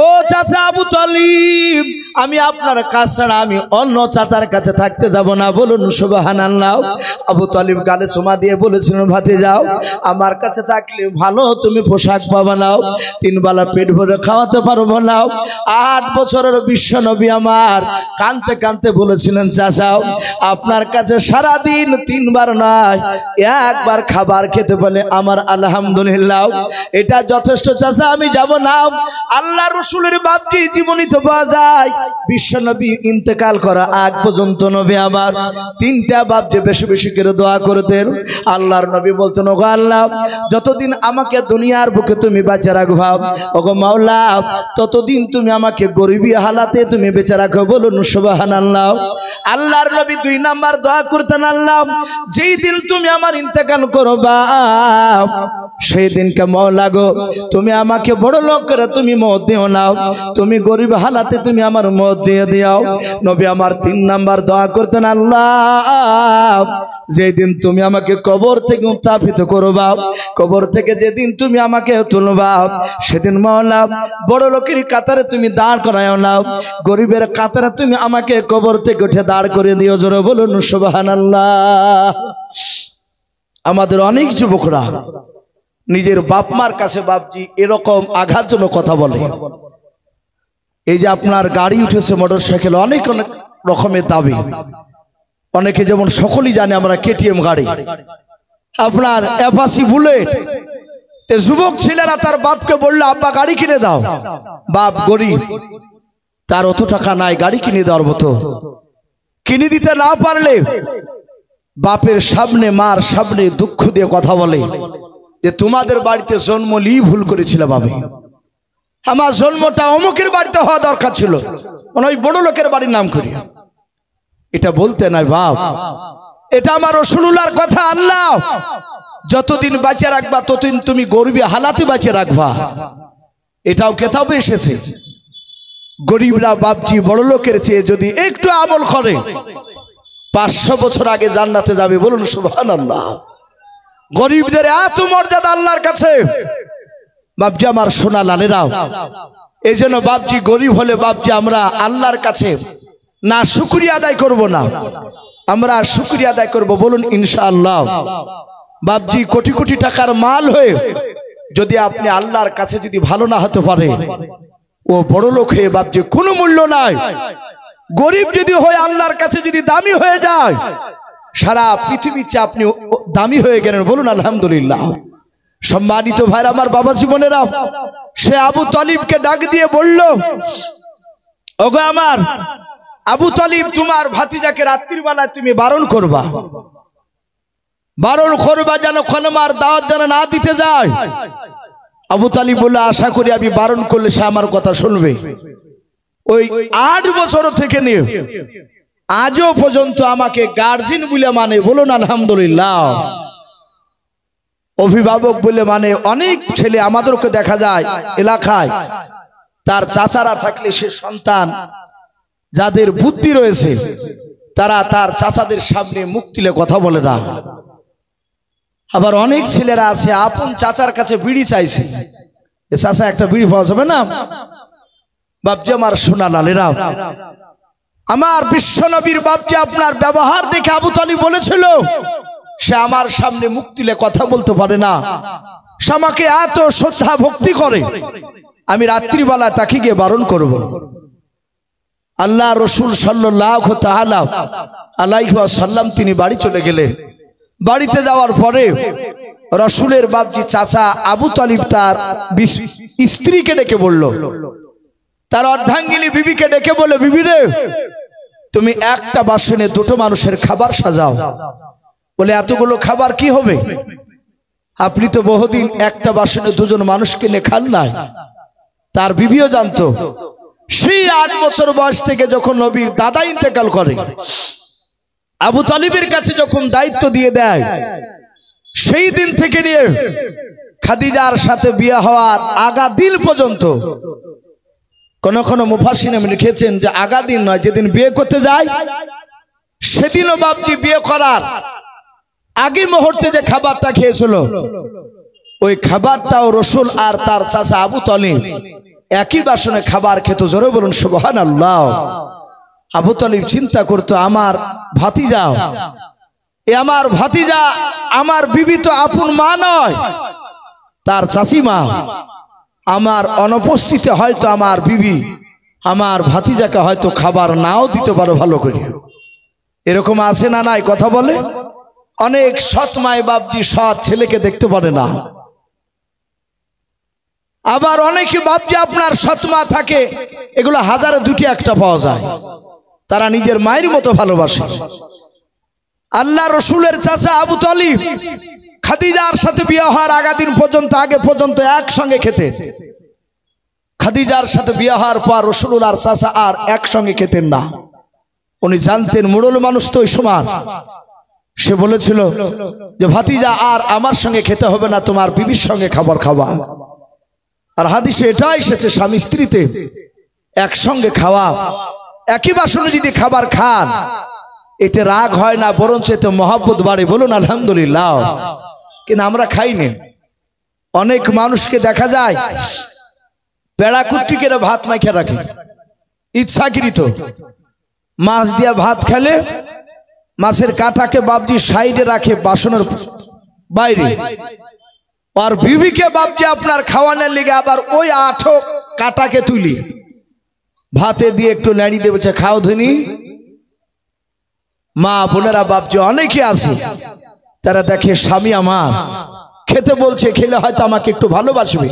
ও চাচা আবু তালিব, আমি আপনার কাছে ছাড়া আমি অন্য চাচার কাছে থাকতে যাব না। বলুন সুবহানাল্লাহ। আবু তালিব গালে চুমা দিয়ে বলেছিলেন, ভাতিজাও আমার কাছে থাকলে ভালো তুমি পোশাক পাবে না, 3 বেলা পেট ভরে খাওয়াতে পারবো না। 8 বছরের বিশ্ব নবী আমার কাঁদতে কাঁদতে বলেছিলেন, চাচা আপনার কাছে সারা দিন 3 বার নয় 1 বার খাবার খেতে পারলে আমার আলহামদুলিল্লাহ, এটা যথেষ্ট চাচা, আমি যাব না। আল্লাহ রাসূলের বাপজি জীবনী তো পাওয়া যায়, বিশ্ব নবী ইন্তেকাল করা আগ পর্যন্ত নবী আমার 3টা বাপজি বেশি বেশি করে দোয়া করতেন। আল্লাহর নবী বলতেন, ওগো আল্লাহ, যতদিন আমাকে দুনিয়ার বুকে তুমি বেঁচে রাখবা, ওগো মাওলা, ততদিন তুমি আমাকে গরিবী হালাতে তুমি বেঁচে রাখো। বলুন সুবহানাল্লাহ। আল্লাহর নবী 2 নাম্বার দোয়া করতেন, আল্লাহ যেই দিন তুমি আমার ইন্তেকাল করবা সেই দিনকে মাওলা গো তুমি আমাকে বড় লোক করে তুমি মওত দিও না, তুমি গরিব হালাতে তুমি আমার মওত দিয়ে দিও। নবী আমার 3 নাম্বার দোয়া করতেন, আল্লাহ যেই দিন তুমি আমাকে কবর থেকে উত্থাপিত করবা, কবর থেকে যেদিন তুমি আমাকে তুলবা, সেদিন মাওলা বড় লোকের কাতারে তুমি দাঁড় করায়ও না, গরিবের কাতারে তুমি আমাকে কবর থেকে উঠে দাঁড় করে দিও। জোরে বলুন সুবহানাল্লাহ। আমাদের অনেক যুবকরা নিজের বাপ মার কাছে বাপজি এরকম আঘাতজনক কথা বলে। এই যে আপনার গাড়ি উঠেছে মোটরসাইকেল, অনেক অনেক রকমের দাবি, অনেকে যেমন সকলেই জানে আমরা কেটিএম গাড়ি, আপনার অ্যাপাচি বুলেট। যুবক ছেলেরা তার বাপকে বললো, আব্বা গাড়ি কিনে দাও। বাপ গরিব, তার অত টাকা নাই গাড়ি কিনে দেওয়ার মতো। কিনে দিতে না পারলে বাপের সামনে মার সামনে দুঃখ দিয়ে কথা বলে যে তোমাদের বাড়িতে জন্ম নিয়ে ভুল করেছিল বাবা, আমার জন্মটা অমুকের বাড়িতে হওয়া দরকার ছিল, মানে ওই বড় লোকের বাড়ির নাম করি। এটা বলতে নাই বাপ, এটা আমার রাসূলুল্লাহর কথা। আল্লাহ যতদিন বাঁচিয়ে রাখবা ততদিন তুমি গরিবী হালাতে বাঁচিয়ে রাখবা, এটাও কিতাবে এসেছে। গরিবরা বাপজি বড় লোকের চেয়ে যদি একটু আমল করে 500 বছর আগে জান্নাতে যাবে। বলুন সুবহানাল্লাহ। গরিবদের এত মর্যাদা আল্লাহর কাছে। বাপজি আমার সোনা লালেরাও, এই জন্য বাপজি গরিব হলে বাপজি আমরা আল্লাহর কাছে না শুকরিয়া আদায় করব না, আমরা শুকরিয়া আদায় করব, বলুন ইনশাআল্লাহ। বাপজি কোটি কোটি টাকার মাল হয়ে যদি আপনি আল্লাহর কাছে যদি ভালো না হতে পারে, ও বড় লোক হয়ে বাপজি কোনো মূল্য নাই। গরিব যদি হয় আল্লাহর কাছে যদি দামি হয়ে যায়, সারা পৃথিবীতে আপনি দামি হয়ে গেলেন, বলুন আলহামদুলিল্লাহ। সম্মানিত ভাইরা আমার, বাবা জীবনেরা, সে আবু তালিবকে ডাক দিয়ে বলল, ওগো আমার আবু তালিব, তোমার ভাতিজাকে রাত্রির বেলায় তুমি বারণ করবা যেন কলমার দাওয়াত যেন না দিতে যায়। আবু তালিব বলল, আশা করি আমি বারণ করলে সে আমার কথা শুনবে। ওই 8 বছর থেকে নিয়ে আজও পর্যন্ত আমাকে গার্জিয়ান বলে মানে, বলুন আলহামদুলিল্লাহ। অভিভাবক বলে মানে, অনেক ছেলে আমাদেরকে দেখা যায় এলাকায়, তার চাচারা থাকলে সে সন্তান যাদের বুদ্ধি রয়েছে তারা তার চাচাদের সামনে মুখ তুলে কথা বলে না। আবার অনেক ছেলেরা আছে আপন চাচার কাছে বিড়ি চাইছে, চাচা একটা বিড়ি পাওয়া যাবে না? বাপজি আমার সোনা লালেরা, আমার বিশ্ব নবীর বাপজি আপনার ব্যবহার দেখে আবু তালিব বলেছিল, সে আমার সামনে মুখ তুলে কথা বলতে পারে না, সে আমাকে এত শ্রদ্ধা ভক্তি করে, আমি রাত্রিবেলা তাকে গিয়ে বারণ করব। আল্লাহ রসুল সাল্লাল্লাহু তাআলা আলাইহি ওয়াসাল্লাম তিনি বাড়ি চলে গেলেন। বাড়িতে যাওয়ার পরে রসুলের বাপজি চাচা আবু তালিব তার স্ত্রীকে ডেকে বলল, তার অর্ধাঙ্গিনী বিবিকে ডেকে বলে, বিবি রে, তুমি একটা বাসনে 2টো মানুষের খাবার সাজাও। বলে, এতগুলো খাবার কি হবে? আপনি তো বহুদিন একটা বাসনে 2জন মানুষকে নিয়ে খান নাই। তার বিবিও জানতো, সেই 8 বছর বয়স থেকে যখন নবীর দাদা ইন্তেকাল করে, আবু তালিবের কাছে যখন দায়িত্ব দিয়ে দেয়, সেই দিন থেকে নিয়ে খাদিজার সাথে বিয়ে হওয়ার আগা দিন পর্যন্ত, কোন কোন মুফাসসিরিন লিখেছেন যে আগা দিন নয়, যেদিন বিয়ে করতে যায় সেদিনও বাপজি বিয়ে করার আগে মুহূর্তে যে খাবারটা খেয়েছিল, ওই খাবারটাও রসুল আর তার চাচা আবু তালিব একই বাসনে খাবার খেত। জোরে বলুন সুবহানাল্লাহ। আবু তালিব চিন্তা করতো, আমার ভাতিজা, আমার ভাতিজা, আমার বিবি তো আপন মা নয়, তার চাচিমা, আমার অনুপস্থিতিতে হয়তো আমার বিবি আমার ভাতিজাকে হয়তো খাবার নাও দিতে পারো ভালো করে। এরকম আছে না নাই? কথা বলে। অনেক সৎ মায় বাপজি সৎ ছেলেকে দেখতে পারে না। আবার অনেকে বাপজি আপনার সৎমা থাকে, এগুলো হাজারে 2টি 1টা পাওয়া যায়, তারা নিজের মায়ের মতো ভালোবাসে। আল্লাহ রসুলের চাচা আবু তালিব খাদিজার সাথে বিয়ে হওয়ার আগে পর্যন্ত একসঙ্গে খেতেন। খাদিজার সাথে বিয়ে হওয়ার পর রসুল আর চাচা আর একসঙ্গে খেতেন না। উনি জানতেন মুরল মানুষ তো ওই সমান। সে বলেছিল যে ভাতিজা আর আমার সঙ্গে খেতে হবে না, তোমার বিবির সঙ্গে খাবার খাওয়া। আর হাদিসে এটা এসেছে স্বামী স্ত্রীতে একসঙ্গে খাওয়া, একই বাসনে যদি খাবার খান এতে রাগ হয় না, বরঞ্চ এতে মহব্বত বাড়ে। বলুন আলহামদুলিল্লাহ। কিন্তু আমরা খাইনি। অনেক মানুষকে দেখা যায় পেড়া কুট্টি করে ভাত মাইখে রাখে, ইচ্ছাকৃত। মাছ দিয়া ভাত খেলে মাছের কাঁটাকে বাপজি সাইডে রাখে বাসনের বাইরে, আর বিবিকে বাপজি আপনার খাওয়ানোর লেগে আবার ওই আঠো কাঁটাকে তুলি ভাতে দিয়ে একটু নাড়ি দেবে, খাও ধনি। মা বোনেরা বাপজি অনেকে আছে, তারা দেখে স্বামী আমার খেতে বলছে, খেলে হয়তো আমাকে একটু ভালোবাসবে,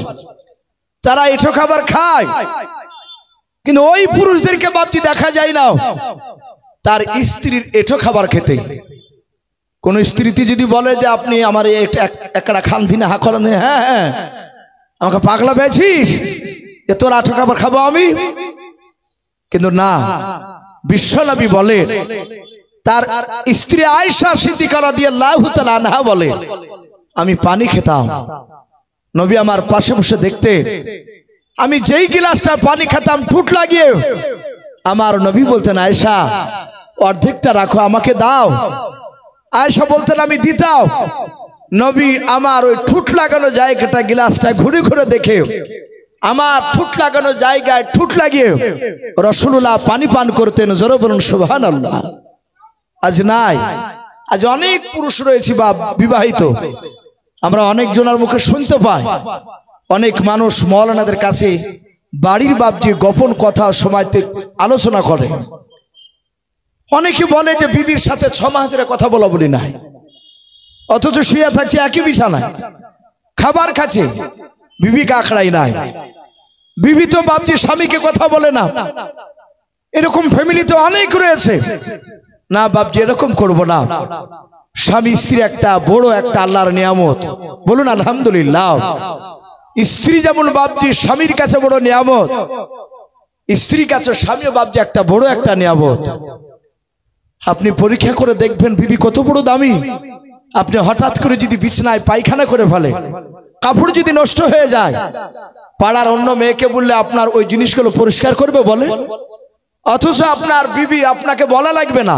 তারা এঠো খাবার খায়। কিন্তু ওই পুরুষদেরকে বাপজি দেখা যায় না তার স্ত্রীর এঠো খাবার খেতে। কোন স্ত্রীতে যদি বলে যে আপনি আমার একটা খান দিনে হা করেন, হ্যাঁ হ্যাঁ আমাকে পাগলা পেয়েছিস, এ তোর আঠো খাবার খাবো আমি? কিন্তু না, বিশ্বনবী বলে, তার স্ত্রী আয়েশা সিদ্দিকা রাদিয়াল্লাহু তাআলা আনহা বলে, আমি পানি খেতাম, নবী আমার পাশে বসে দেখতে, আমি যেই গিলাসটা পানি খেতাম ঠুট লাগিয়ে, আমার নবী বলতেন আয়েশা অর্ধেকটা রাখো, আমাকে দাও। আয়েশা বলতেন আমি দিতাম, নবী আমার ওই ঠুট লাগানো জায়গাটা গ্লাসটা ঘুরে ঘুরে দেখে আমার ঠুট লাগানো জায়গায় ঠুট লাগিয়ে রাসূলুল্লাহ পানি পান করতেন। জোরে বলুন সুবহানাল্লাহ। আজ নাই, আজ অনেক পুরুষ রয়েছে বা বিবাহিত, আমরা অনেক জনের মুখে শুনতে পাই, অনেক মানুষ মাওলানাদের কাছে বাড়ির বাবজি গোপন কথা সময়তে আলোচনা করে। অনেকে বলে যে বিবির সাথে 6 মাস ধরে কথা বলা বলি নাই, অথচ শুয়ে থাকছে একই বিছানায়, খাবার খাচ্ছে, বিবি কাকড়াই নাই। বিবি তো বাবজি স্বামীকে কথা বলে না, এরকম ফ্যামিলি তো অনেক রয়েছে। না বাবজি এরকম করব না। স্বামী স্ত্রী একটা বড় একটা আল্লাহর নিয়ামত, বলুন আলহামদুলিল্লাহ। স্ত্রী যেমন বাবজি স্বামীর কাছে বড় নিয়ামত, স্ত্রীর কাছে স্বামীও বাবজি একটা বড় একটা নিয়ামত। আপনি পরীক্ষা করে দেখবেন বিবি কত বড় দামি। আপনি হঠাৎ করে যদি বিছানায় পায়খানা করে ফেলে, কাপড় যদি নষ্ট হয়ে যায়, পাড়ার অন্য মেয়েকে বললে আপনার ওই জিনিসগুলো পরিষ্কার করবে বলে? অথচ আপনার বিবি আপনাকে বলা লাগবে না,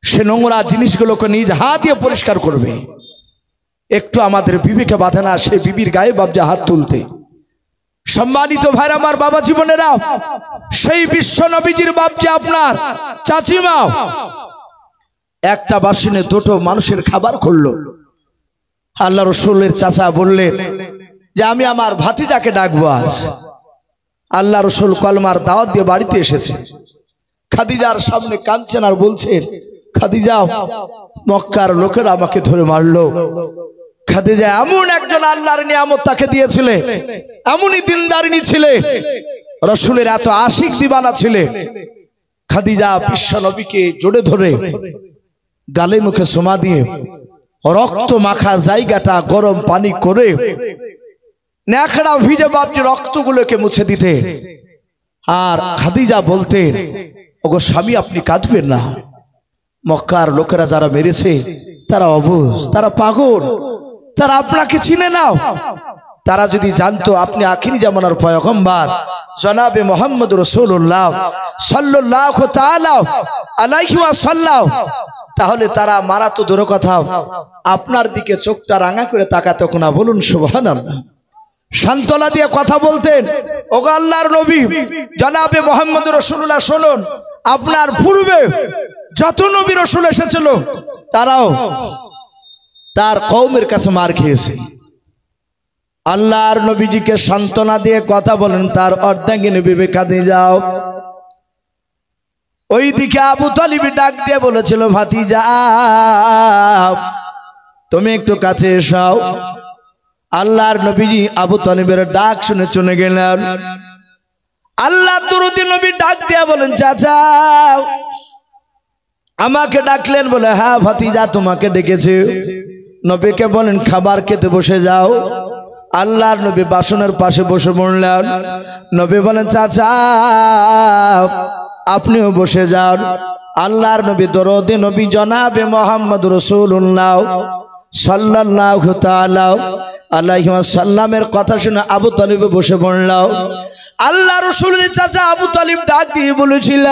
সে নোংরা জিনিসগুলোকে নিজ হাত দিয়ে পরিষ্কার করবে। একটু আমাদের বিবিকে বাধে না সে বিবির গায়ে বাবজা হাত তুলতে। সম্মানিত ভাইরা আমার, বাবা জীবনেরা, সেই বিশ্ব নবীজির বাবজা আপনার চাচিমা একটা বাসনে দুটো মানুষের খাবার করলো। আল্লাহ রসুলের চাচা বললেন যে আমি আমার ভাতিজাকে ডাকবো আজ। আল্লাহ রসুল কলমার দাওয়াত দিয়ে বাড়িতে এসেছে। খাদিজার সামনে কাঁদছেন আর বলছেন, খাদিজা, মক্কার লোকেরা আমাকে ধরে মারলো। খাদিজা এমন একজন আল্লাহর নিয়ামত তাকে দিয়েছিলে, এমনই দিনদারিনী ছিলে, রসুলের এত আশিক দিবানা ছিলে। খাদিজা বিশ্ব নবীকে জড়ে ধরে গালে মুখে সোমা দিয়ে রক্ত মাখা জায়গাটা গরম পানি করে ন্যাকড়া ভিজে বাবজি রক্তগুলোকে মুছে দিতে। আর খাদিজা বলতেন, ওগো স্বামী আপনি কাঁদবেন না, মক্কার লোকেরা যারা মেরেছে তারা অবুঝ, তারা পাগল, তারা আপনাকে চিনে নাও। তারা যদি জানতো আপনি আখিরি জামানার পয়গম্বর জনাবে মুহাম্মদ রাসূলুল্লাহ সাল্লাল্লাহু তাআলা আলাইহি ওয়াসাল্লাম, তাহলে তারা মারা তো দূর কথা, আপনার দিকে চোখটা রাঙা করে তাকাতো না। বলুন সুবহানাল্লাহ। সান্তনা দিয়ে কথা বলতেন, ওগো আল্লাহর নবী জনাবে মুহাম্মদ রাসূলুল্লাহ, শুনুন, আপনার পূর্বে যত নবী রাসূল এসেছিল তারাও তার কওমের কাছে মার খেয়েছে। আল্লাহর নবীজিকে সান্তনা দিয়ে কথা বলেন, তার অর্ধাঙ্গিনী বিবি খাদিজা। ওইদিকে আবু তালিব ডাক দিয়ে বলেছিল, ভাতিজা তুমি একটু কাছে এসো। আল্লাহর নবীজি আবু তালিবের ডাক শুনে চলে গেলেন। আল্লাহর দরুদি নবী ডাক দিয়ে বলেন, চাচা আমাকে ডাকলেন? বলে হ্যাঁ ভাতিজা তোমাকে ডেকেছে। নবীকে বলেন খাবার খেতে বসে যাও। আল্লাহর নবী বাসনের পাশে বসে পড়লেন। নবী বলেন, চাচা আপনিও বসে যান। আল্লাহর নবী দরদে নবী জনাবে মুহাম্মদ রাসূলুল্লাহ সাল্লাল্লাহু তাআলা আলাইহি ওয়াসাল্লামের কথা শুনে আবু তালিব বসে পড়ল। আল্লাহ রাসূলের চাচা আবু তালিব ডাক দিয়ে বলেছিল,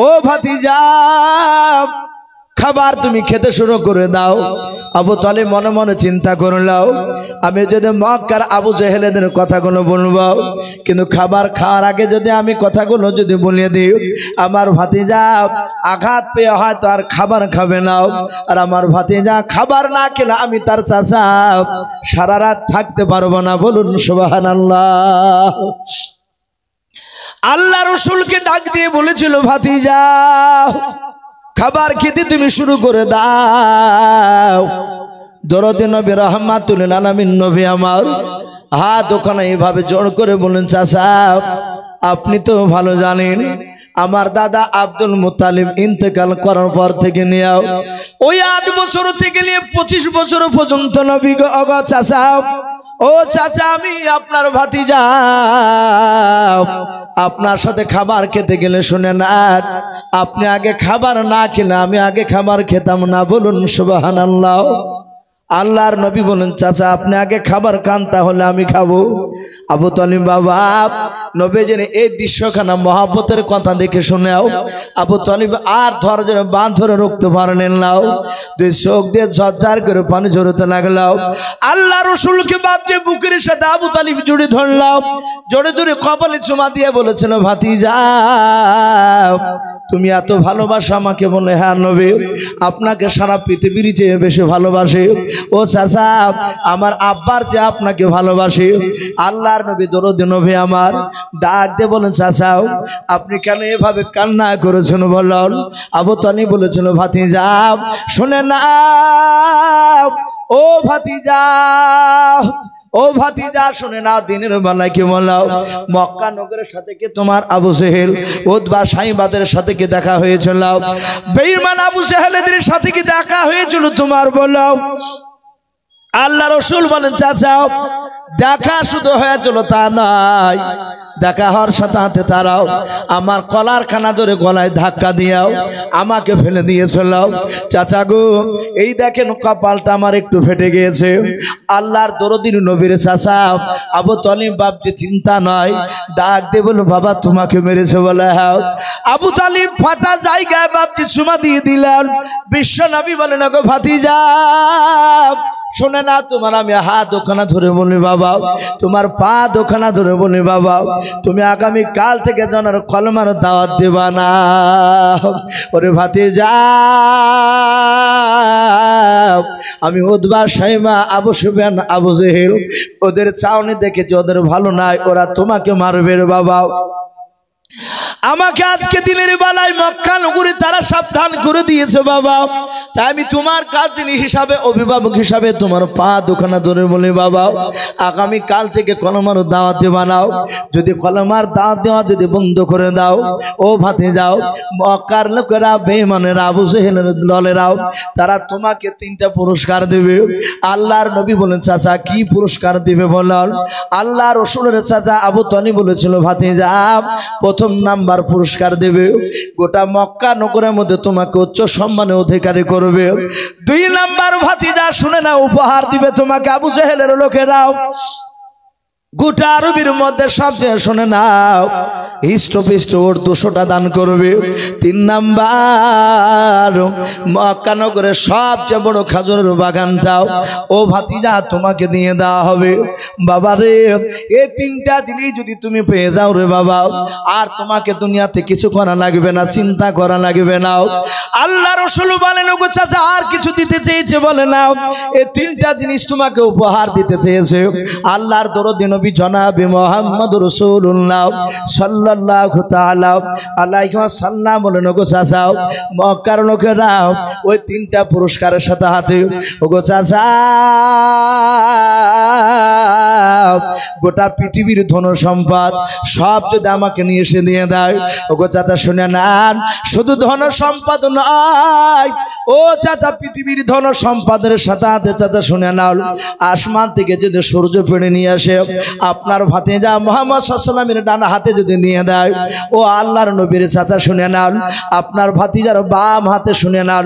ও ভাতিজা খাবার তুমি খেতে শুরু করে দাও। আবু তালিব মনে মনে চিন্তা করলো, আমি যদি মক্কার আবু জেহেলদের কথাগুলো বলবো, কিন্তু খাবার খাওয়ার আগে যদি আমি কথাগুলো যদি বলে দিই, আমার ভাতিজা আঘাত পেয়ে হয়তো আর খাবার খাবে না। আর আমার ভাতিজা খাবার না খেলে আমি তার চাচা সারা রাত থাকতে পারবো না। বলুন সুবহানাল্লাহ। আল্লাহ রাসূলকে ডাক দিয়ে বলেছিল, ভাতিজা খাবার খেতে তুমি শুরু করে দাও। দরদে নবী রাহমাতুল লিল আলামিন নবী আমার হাত ওখানে এইভাবে জোর করে বলেন, চাচা আপনি তো ভালো জানেন আমার দাদা আব্দুল মুত্তালিব ইন্তেকাল করার পর থেকে নিয়ে ওই 8 বছর থেকে নিয়ে 25 বছর পর্যন্ত নবী গো চাচা, ও চাচা আমি আপনার ভাতিজা, আপনার সাথে খাবার খেতে গেলে শুনেন, আর আপনি আগে খাবার না খেলে আমি আগে খাবার খেতাম না। বলুন সুবহানাল্লাহ। আল্লাহর নবী বলেন চাচা আপনি আগে খাবার খান তাহলে আমি খাবো। আবু তালিব বাবা নবীজির এই দৃশ্যখানা মহব্বতের কথা দেখে শুনেও আবু তালিব আর ধৈর্যের বাঁধ ধরে রাখতে পারলেন না, দুই চোখ দিয়ে ঝরঝর করে পানি ঝরতে লাগলো। আল্লাহ রসুলকে বাপজি বুকের সাথে আবু তালিব জড়িয়ে ধরলাম, জোরে জোরে কপালে চুমা দিয়ে বলেছিল ভাতিজা তুমি এত ভালোবাসো আমাকে? বলে হ্যাঁ নবী, আপনাকে সারা পৃথিবীর চেয়ে বেশি ভালোবাসি। ও চাচা আমার আব্বার চেয়ে আপনাকে ভালোবাসি। আল্লাহর নবী দরদি নবী আমার ডাক দিয়ে বলেন চাচা আপনি কেন এভাবে কান্না করেছেন বলুন? আবু তালিব বলেছিল ভাতিজা শুনে না, ও ভাতিজা ও ভাতিজা শুনে না, দিনের বেলায় কি বলাও মক্কা নগরের সাথে কি তোমার আবু জেহেল উতবা সাইবাদের সাথে কি দেখা হয়েছিল? বেঈমান আবু জেহেলদের সাথে কি দেখা হয়েছিল তোমার বলাও? আল্লাহ রসুল বলেন চাচা দেখা শুধু হয়েছিল তা নয়, দেখা হওয়ার সাথে সাথে তারাও আমার কলার খানা ধরে গলায় ধাক্কা দিয়াও আমাকে ফেলে দিয়েছিল। চাচা গো এই দেখেন কপালটা আমার একটু ফেটে গিয়েছে। আল্লাহর দরদির নবীর চাচা আবু তালিব বাপজি চিন্তা নয়, ডাক দিয়ে বলো বাবা তোমাকে মেরেছে বলে হ্যাঁ। আবু তালিব ফাটা জায়গায় বাপজি চুমা দিয়ে দিলেন। বিশ্ব নবী বলেন গো ভাতিজা শোনে না, তোমার আমি হাত ওখানা ধরে বলি বাবা, তোমার পা দোখানা ধরে বলি বাবা, তুমি আগামী কাল থেকে জানার কলমার দাওয়াত দেবা না। ওরে ভাতিজা আমি উতবা সাইবা আবু সুফিয়ান আবু জেহেল ওদের চাউনি দেখেছি, ওদের ভালো নাই, ওরা তোমাকে মারবে রে বাবা। আমাকে আজকে দিনের বেলায় মক্কা নগরী তারা সাবধান করে দিয়েছে বাবা, তাই আমি তোমার গার্জিয়ান হিসাবে অভিভাবক হিসাবে তোমার পা দুখানা ধরে বলি বাবা আগামী কাল থেকে কলমার দাওয়াত দেবা নাও। যদি কলমার দাওয়াত দেওয়া যদি বন্ধ করে দাও ও ভাতে যাও, মক্কার লোকেরা বেঈমানেরা আবু জেহেলের দলেরাও তারা তোমাকে 3টা পুরস্কার দেবে। আল্লাহর নবী বলেন চাচা কি পুরস্কার দিবে বলেন? আল্লাহ রসুলের চাচা আবু তালিব বলেছিল ভাতিজা প্রথম নাম্বার পুরস্কার দেবে, গোটা মক্কা নগরের মধ্যে তোমাকে উচ্চ সম্মানে অধিকারী করবে। 2 নাম্বার ভাতিজা শুনে না উপহার দিবে তোমাকে আবু জেহেলের লোকেরাও গোটা আরবির মধ্যে সবচেয়ে শুনে নাও হিষ্টপিষ্ট ওর 200টা দান করবে। 3 নাম্বার মক্কা নগরের সবচেয়ে বড় খাজুরের বাগানটাও ও ভাতিজা তোমাকে দিয়ে দেওয়া হবে। বাবা রে এই 3টা জিনিস যদি তুমি পেয়ে যাও রে বাবা আর তোমাকে দুনিয়াতে কিছু করা লাগবে না, চিন্তা করা লাগবে না। আল্লাহ রাসূল বলেন ওগো চাচা আর কিছু দিতে চেয়েছে বলে নাও, এই 3টা জিনিস তোমাকে উপহার দিতে চেয়েছে। আল্লাহর দরদি নবী জনাবে মুহাম্মদ রাসূলুল্লাহ সাল্লাল্লাহু তাআলা আলাইহি ওয়াসাল্লাম বলেন ওগো চাচা মক্কার লোকেরা ওই 3টা পুরস্কারের সাথে হাতে ওগো চাচা গোটা পৃথিবীর ধন সম্পদ সব যদি আমাকে নিয়ে এসে দিয়ে দেয় ওগো চাচা শুনে নেন, শুধু ধন সম্পদ নয় ও চাচা পৃথিবীর ধন সম্পদের সাথে হাতে চাচা শুনে নাও আসমান থেকে যদি সূর্য পেড়ে নিয়ে আসে আপনার ভাতিজা মুহাম্মদ সাল্লাল্লাহু আলাইহি ওয়াসাল্লামের ডান হাতে যদি নিয়ে দেয় ও আল্লাহর নবীর চাচা শুনে নাও আপনার ভাতিজার বাম হাতে শুনে নাও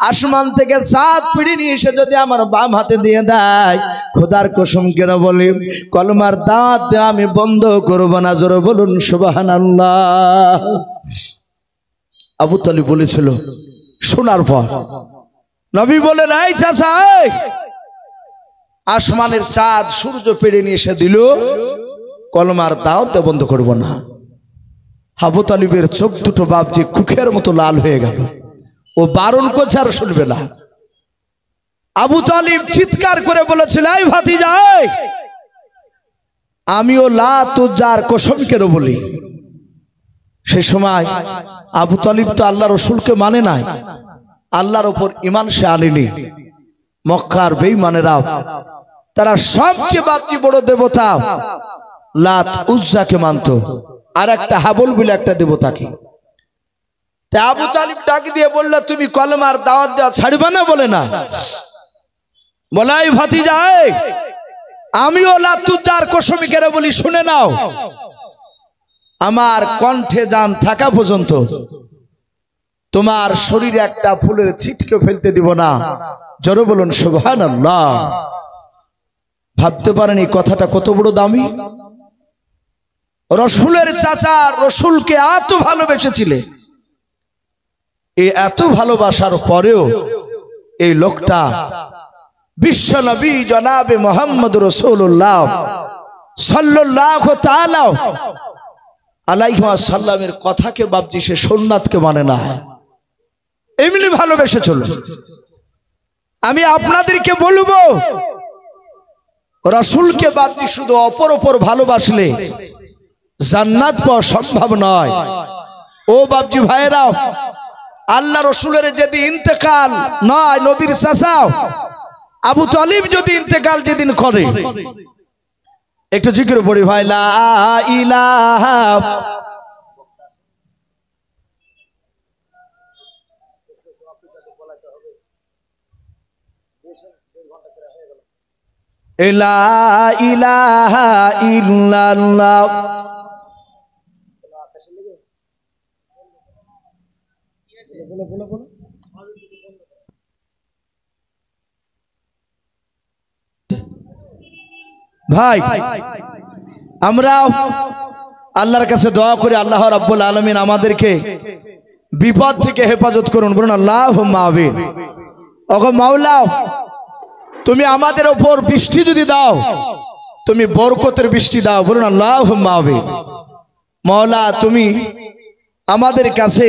আসমান থেকে 7 পিঁড়ি নিয়ে এসে যদি আমার বাম হাতে দিয়ে দেয় খোদার কসম করে বলি কলমার দাওয়াত দেওয়া আমি বন্ধ করব না। জোরে বলুন সুবহানাল্লাহ। আবু তালিব বলেছিল শোনার পর নবী বলেন এই চাচা আসমানের চাঁদ সূর্য পেড়ে নিয়ে এসে দিল কলমার দাওয়াত বন্ধ করব না। আবু তালিবের চোখ দুটো বাপজি কুখের মতো লাল হয়ে গেল, ও বারণ করছে আর শুনবে না। আবু তালিব চিৎকার করে বলেছিল এই ভাতিজা আমিও লাত উজ্জার কসম করে বলি। সে সময় আবু তালিব তো আল্লাহ রসুলকে মানে নাই, আল্লাহর উপর ঈমান সে আনেনি। মক্কার বেঈমানেরা তারা সবচেয়ে বাপজি বড় দেবতা লাত উজ্জাকে মানত, আর একটা হাবল বলে একটা দেবতাকে। তা আবু তালিব ডাক দিয়ে বলল তুমি কলমার দাওয়াত দেওয়া ছাড়বে না? বলে না। বলাই ভাতিজা আমিও লাত উজ্জার কসম করে বলি শুনে নাও আমার কণ্ঠে জান থাকা পর্যন্ত তোমার শরীরে একটা ফুলের ছিটকে ফেলতে দিব না। জোরে বলুন সুবহানাল্লাহ। ভাবতে পারেন এই কথাটা কত বড় দামি। রসুলের চাচা রসুলকে এত ভালোবেসেছিলেন, এই এত ভালোবাসার পরেও এই লোকটা বিশ্ব নবী জনাবে মুহাম্মদ রাসূলুল্লাহ সাল্লাল্লাহু তাআলা আলাইহি ওয়াসাল্লামের কথাকে বাপজি সে সুন্নাতকে মানে না, এমনি ভালোবেসেছিল। আমি আপনাদেরকে বলবো রাসূলকে বাপজি শুধু অপর ভালোবাসলে জান্নাত পাওয়া সম্ভব নয়। ও বাপজি ভাইরা, আল্লাহ রসুলের যদি ইন্তেকাল নয়, নবীর চাচা আবু তালিব যদি ইন্তেকাল যেদিন করে, একটু জিকির পড়ি ভাই, লা ইলাহা ইলাহা ইল্লাল্লাহ। ভাই আমরা আল্লাহর কাছে দোয়া করি, আল্লাহ রাব্বুল আলামিন আমাদেরকে বিপদ থেকে হেফাজত করুন। বলুন আল্লাহুম্মা আমিন। ওগো মাওলা, তুমি আমাদের উপর বৃষ্টি যদি দাও, তুমি বরকতের বৃষ্টি দাও। বলুন আল্লাহুম্মা আমিন। মাওলা, তুমি আমাদের কাছে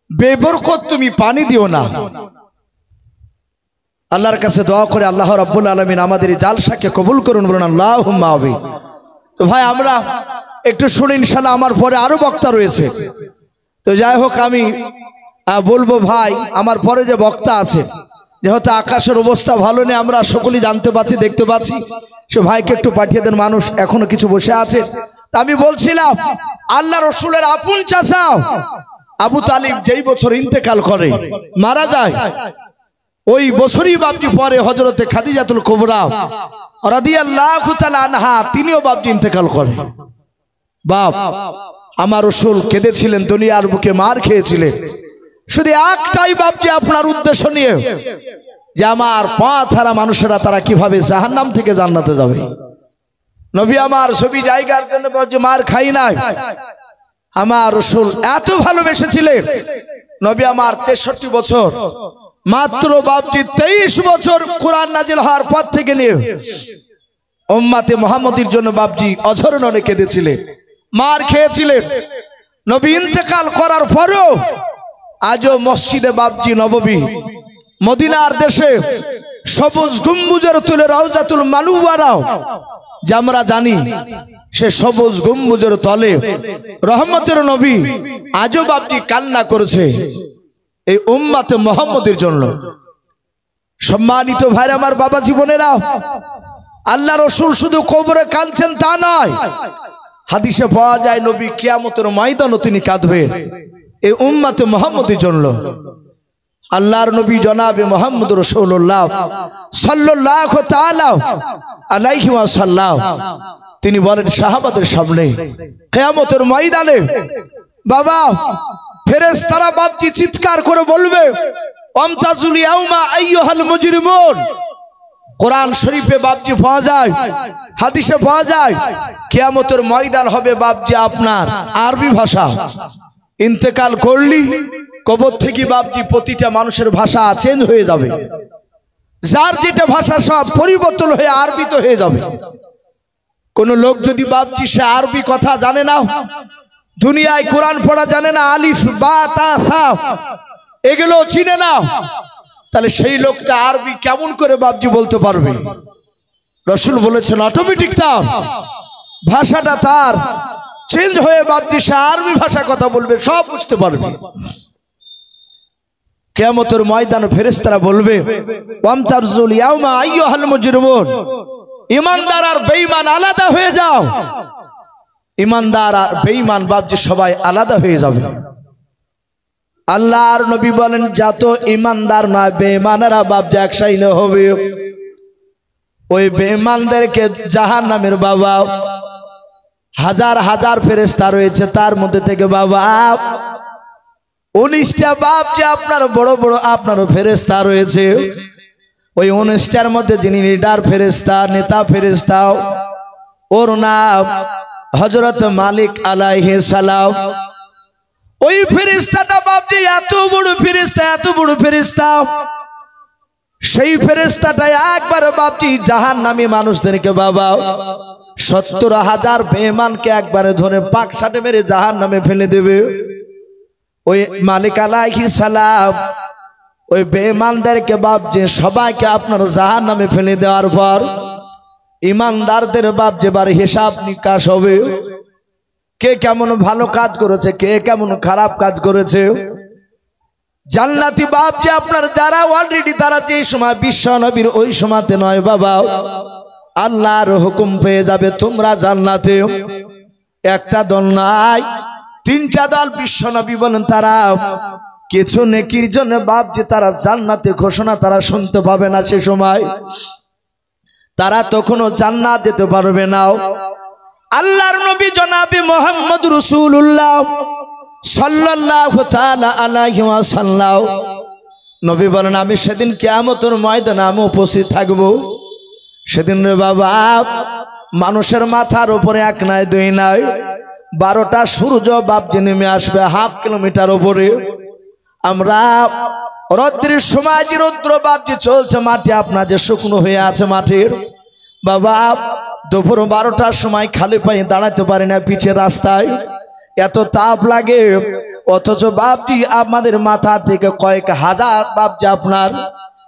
বেবরকত তুমি পানি দিও না। আল্লাহর কাছে দোয়া করে আল্লাহ রাব্বুল আলামিন আমাদের এই জালসাকে কবুল করুন। বলুন আল্লাহুম্মা আমিন। তো ভাই আমরা একটু শুনি, ইনশাআল্লাহ আমার পরে আরো বক্তা রয়েছে। তো যাই হোক, আমি বলবো ভাই আমার পরে যে বক্তা আছে, যেহেতু আকাশের অবস্থা ভালো নেই, আমরা সকলেই জানতে পাচ্ছি, দেখতে পাচ্ছি, সে ভাইকে একটু পাঠিয়ে দেন, মানুষ এখনো কিছু বসে আছে। তা আমি বলছিলাম আল্লাহ রসুলের আপন চাচা আবু তালিব যেই বছর ইন্তেকাল করে, মারা যায়, ওই বছরই বাপজি পরে হযরতে খাদিজাতুল কুবরা রাদিয়াল্লাহু তাআলা আনহা তিনিও বাপজি ইন্তেকাল করেন। বাপ আমার রসুল কেঁদেছিলেন, দুনিয়ার বুকে মার খেয়েছিলেন, শুধু একটাই বাপজি আপনার উদ্দেশ্য নিয়ে যে আমার পথ হারা মানুষেরা তারা কিভাবে জাহান্নাম থেকে জান্নাতে যাবে। নবী আমার সবই জায়গার জন্য বাপজি মার খাই নাই। আমার রসুল এত ভালোবেসেছিলেন, নবী আমার 63 বছর, মাত্র বাপজি 23 বছর কোরআন নাজিল হওয়ার পর থেকে নিয়ে উম্মতে মুহাম্মদীর জন্য বাপজি অঝরণনে কেঁদেছিলেন, মার খেয়েছিলেন। নবী ইন্তেকাল করার পরেও আজও মসজিদে বাপজি নববী মদিনার দেশে সবুজ গম্বুজের তুলে রওজাতুল মানুওয়ারা, যে আমরা জানি সে সবুজ গম্বুজের তলে রহমতের নবী আজও বাপজি কান্না করেছে এই উম্মতে মুহাম্মদের জন্য। সম্মানিত ভাই আমার, বাবা জীবনেরা, আল্লাহ রসুল শুধু কবরে কাঁদছেন তা নয়, হাদিসে পাওয়া যায় নবী কিয়ামতের ময়দানে তিনি কাঁদবেন এই উম্মতে মুহাম্মদের জন্য। আল্লাহর নবী জনাবে মুহাম্মদ রাসূলুল্লাহ সাল্লাল্লাহু তাআলা আলাইহি ওয়াসাল্লাম তিনি বলেন সাহাবাদের সামনে কিয়ামতের ময়দানে, বাবা ফেরেশতারা বাপজি চিৎকার করে বলবে, আমতাজুল ইয়াউমা আইয়ুহাল মুজরিমুন। কোরআন শরীফে বাপজি পাওয়া যায়, হাদিসে পাওয়া যায়, কিয়ামতের ময়দান হবে বাপজি আপনার আরবি ভাষা। ইন্তেকাল করলি কবর থেকে বাপজি প্রতিটা মানুষের ভাষা চেঞ্জ হয়ে যাবে, যার যেটা ভাষা সব পরিবর্তন হয়ে আরবিতে হয়ে যাবে। কোন লোক যদি বাপজি সে আরবি কথা জানে না, দুনিয়ায় কোরআন পড়া জানে না, আলিফ বা তা সা এগুলো চিনে না, তাহলে সেই লোকটা আরবি কেমন করে বাপজি বলতে পারবে? রাসূল বলেছেন অটোমেটিক তার ভাষাটা তার চেঞ্জ হয়ে বাপজি সে আরবি ভাষা কথা বলবে, সব বুঝতে পারবে। কিয়ামতের ময়দানে ফেরেশতারা বলবে, ওয়ামতারজুল ইয়াউমা আইয়ুহাল মুজরিমুন, ঈমানদার আর বেঈমান আলাদা হয়ে যাও। ঈমানদার আর বেঈমান বাপজি সবাই আলাদা হয়ে যাবে। আল্লাহর নবী বলেন যত ঈমানদার না বেঈমানেরা বাপজি একসাথে হবে, ওই বেঈমানদেরকে জাহান্নামের বাবা হাজার হাজার ফেরেশতা রয়েছে, তার মধ্যে থেকে বাবা 19টা বাপ যে আপনার বড় বড় আপনারও ফেরেশতা রয়েছে, ওই 19টার মধ্যে যিনি লিডার ফেরেশতা, নেতা ফেরেশতা, ওর নাম হযরত মালিক আলাইহিস সালাম। ওই ফেরেশতাটা বাপ যে এত বড় ফেরেশতা, এত বড় ফেরেশতা, সেই ফেরেশতাটা একবার বাপজি জাহান্নামী মানুষদেরকে বাবা 70,000 বেঈমানকে একবারে ধরে পাকসাটে মেরে জাহান্নামে ফেলে দেবে। ওই মালিক আলাইহিস সালাম ওই বেঈমানদেরকে বাপ যে সবাইকে আপনার জাহান্নামে ফেলে দেওয়ার পর ইমানদারদের বাপ যে বার হিসাব নিকাশ হবে, কে কেমন ভালো কাজ করেছে, কে কেমন খারাপ কাজ করেছে। জান্নাতি বাপ যে আপনার যারা অলরেডি তারা যে সময় বিশ্ব নবীর ওই সময়তে নয় বাবা আল্লাহর হুকুম পেয়ে যাবে তোমরা জান্নাতে। একটা দল নাই, 3টা দল বিশ্ব নবী বলেন তারা কিছু নেকির জন্য বাপ যে তারা জান্নাতে ঘোষণা তারা শুনতে পাবে না, সে সময় তারা তখনও জান্নাত যেতে পারবে না। আল্লাহর নবী জনাবে মুহাম্মদ রাসূলুল্লাহ সাল্লাল্লাহু তাআলা আলাইহি ওয়াসাল্লাম নবী বলেন আমি সেদিন কিয়ামতের ময়দানে আমি উপস্থিত থাকব। সেদিন রে বাবা মানুষের মাথার উপরে এক নাই দুই নাই 12টা সূর্য বাপ যে নেমে আসবে 1/2 কিলোমিটার উপরে। আমরা রৌদ্রের সময় যে রৌদ্র বাপ যে চলছে মাটি আপনার যে শুকনো হয়ে আছে মাটির বাবা, দুপুর 12টার সময় খালি পায়ে দাঁড়াতে পারি না পিছে রাস্তায়, এত তাপ লাগে। অথচ বাপজি আমাদের মাথা থেকে কয়েক হাজার বাপ যে আপনার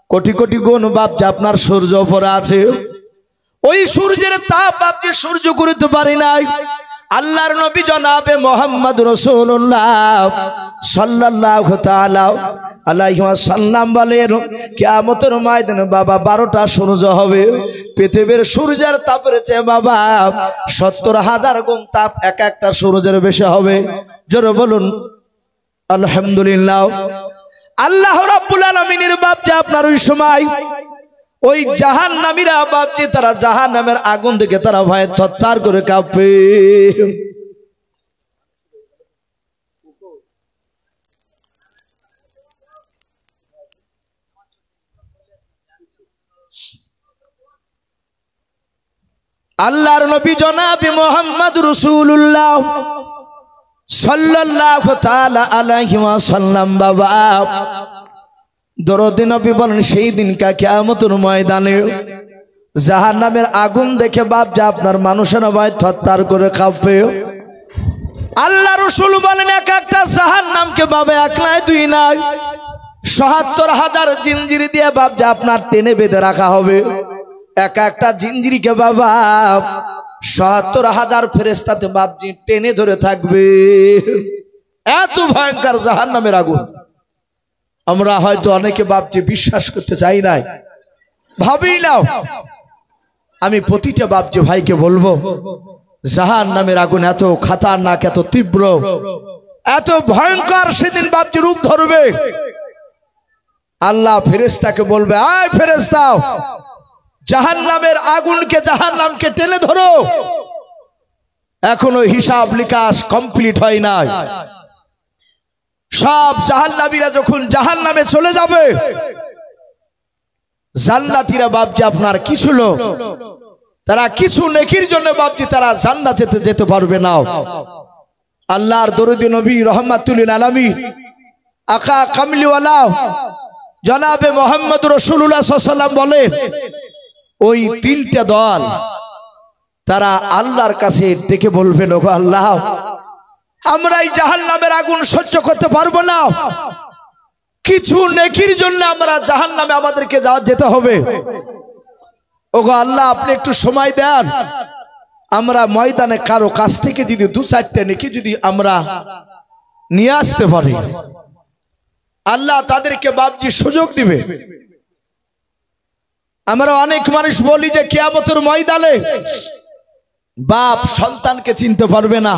কোটি কোটি গুণ বাপ যে আপনার সূর্য উপরে আছে। ওই সূর্যের তাপ বাপ যে সূর্য করতে পারি নাই। আল্লাহর নবী জনাবে মুহাম্মদ রাসূলুল্লাহ সাল্লাল্লাহু তাআলা আলাইহি ওয়াসাল্লাম বলেন কিয়ামতের ময়দানে বাবা 12টা সূর্য হবে। পৃথিবীর সূর্যের তাপের চেয়ে বাবা 70,000 গুণ তাপ এক একটা সূর্যের বেশি হবে। জোরে বলুন আলহামদুলিল্লাহ। আল্লাহ রাব্বুল আলামিনের বাপ যে আপনার ওই সময় ওই জাহান্নামীরা বাপ যে তারা জাহান্নামের আগুন দেখে তারা ভয়ে থরথর করে কাঁপে। আল্লাহর নবী জনাবে মুহাম্মদ রাসূলুল্লাহ সাল্লাল্লাহু তাআলা আলাইহি ওয়াসাল্লাম বাবা দরদে নবী বলেন সেই দিন কিয়ামতের ময়দানে জাহান্নামের আগুন দেখে বাপ যে আপনার মানুষের ভয় থরথর করে কাঁপে। আল্লাহ রাসূল বলেন এক একটা জাহান্নামকে বাবা এক নাই দুই নাই ৭৭,০০০ জিনজির দিয়ে বাপ যে আপনার টেনে বেঁধে রাখা হবে। এক একটা জিনজিরিকে বাবা ৭৭,০০০ ফেরেশতাতে বাপ যে টেনে ধরে থাকবে। এত ভয়ঙ্কর জাহান্নামের আগুন। আমরা হয়তো অনেকে বাপজি বিশ্বাস করতে চাই নাই, ভাবি নাও। আমি প্রতিটা বাপজি ভাইকে বলবো জাহান্নামের আগুন এত খতরনাক, এত তীব্র, এত ভয়ঙ্কর সেদিন বাপজি রূপ ধরবে। আল্লাহ ফেরেশতাকে বলবে আয় ফেরেশতা জাহান্নামের আগুনকে জাহান্নামকে টেনে ধরো, এখনো হিসাব নিকাশ কমপ্লিট হয় নাই। সব জাহান্নামীরা যখন জাহান্নামে চলে যাবে জান্নাতীরা বাপজি আপনার কিছু লোক তারা কিছু নেকির জন্য বাপজি তারা জান্নাতে যেতে পারবে না। আল্লাহর দরুদি নবী রাহমাতুল লিল আলামিন আকা কামলিওয়ালা জনাবে মুহাম্মদ রাসূলুল্লাহ সাল্লাল্লাহু আলাইহি ওয়াসাল্লাম বলেন ওই 3টা দল তারা আল্লাহর কাছে ডেকে বলবেন ওগো আল্লাহ আমরা এই জাহান্নামের আগুন সহ্য করতে পারবো না, কিছু নেকির জন্য আমরা জাহান্নামে আমাদেরকে যেতে হবে। ওগো আল্লাহ আপনি একটু সময় দেন, আমরা ময়দানে কারো কাছ থেকে যদি 2-4টা নেকি যদি আমরা নিয়ে আসতে পারি আল্লাহ তাদেরকে বাপজি সুযোগ দিবে। আমরা অনেক মানুষ বলি যে কিয়ামতের ময়দানে বাপ সন্তানকে চিনতে পারবে না,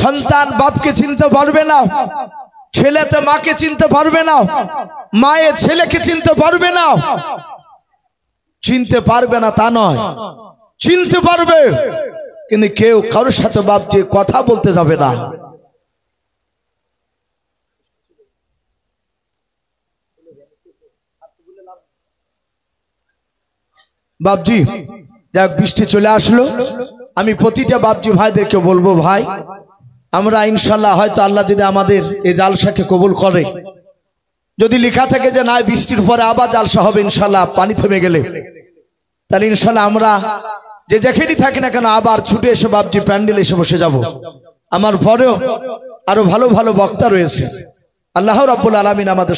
সন্তান বাপকে চিনতে পারবে না, ছেলেতে মাকে চিনতে পারবে না, মায়ে ছেলেকে চিনতে পারবে না। চিনতে পারবে না তা নয়, চিনতে পারবে, কিন্তু কেউ কারোর সাথে বাপ যে কথা বলতে যাবে না। বাপজি দেখ বৃষ্টি চলে আসলো, আমি প্রতিটা বাপজি ভাইদেরকে বলবো, ভাই আমরা ইনশাল্লাহ হয়তো আল্লাহ যদি আমাদের এই জালসাকে কবুল করে, যদি লেখা থাকে যে না বৃষ্টির পরে আবার জালসা হবে ইনশাল্লাহ পানি থেমে গেলে, তাহলে ইনশাল্লাহ আমরা যে যেখানেই থাকি না কেন আবার ছুটে এসে বাপজি প্যান্ডেল এসে বসে যাব। আমার পরেও আরো ভালো ভালো বক্তা রয়েছে। আল্লাহ রাব্বুল আলামিন আমাদের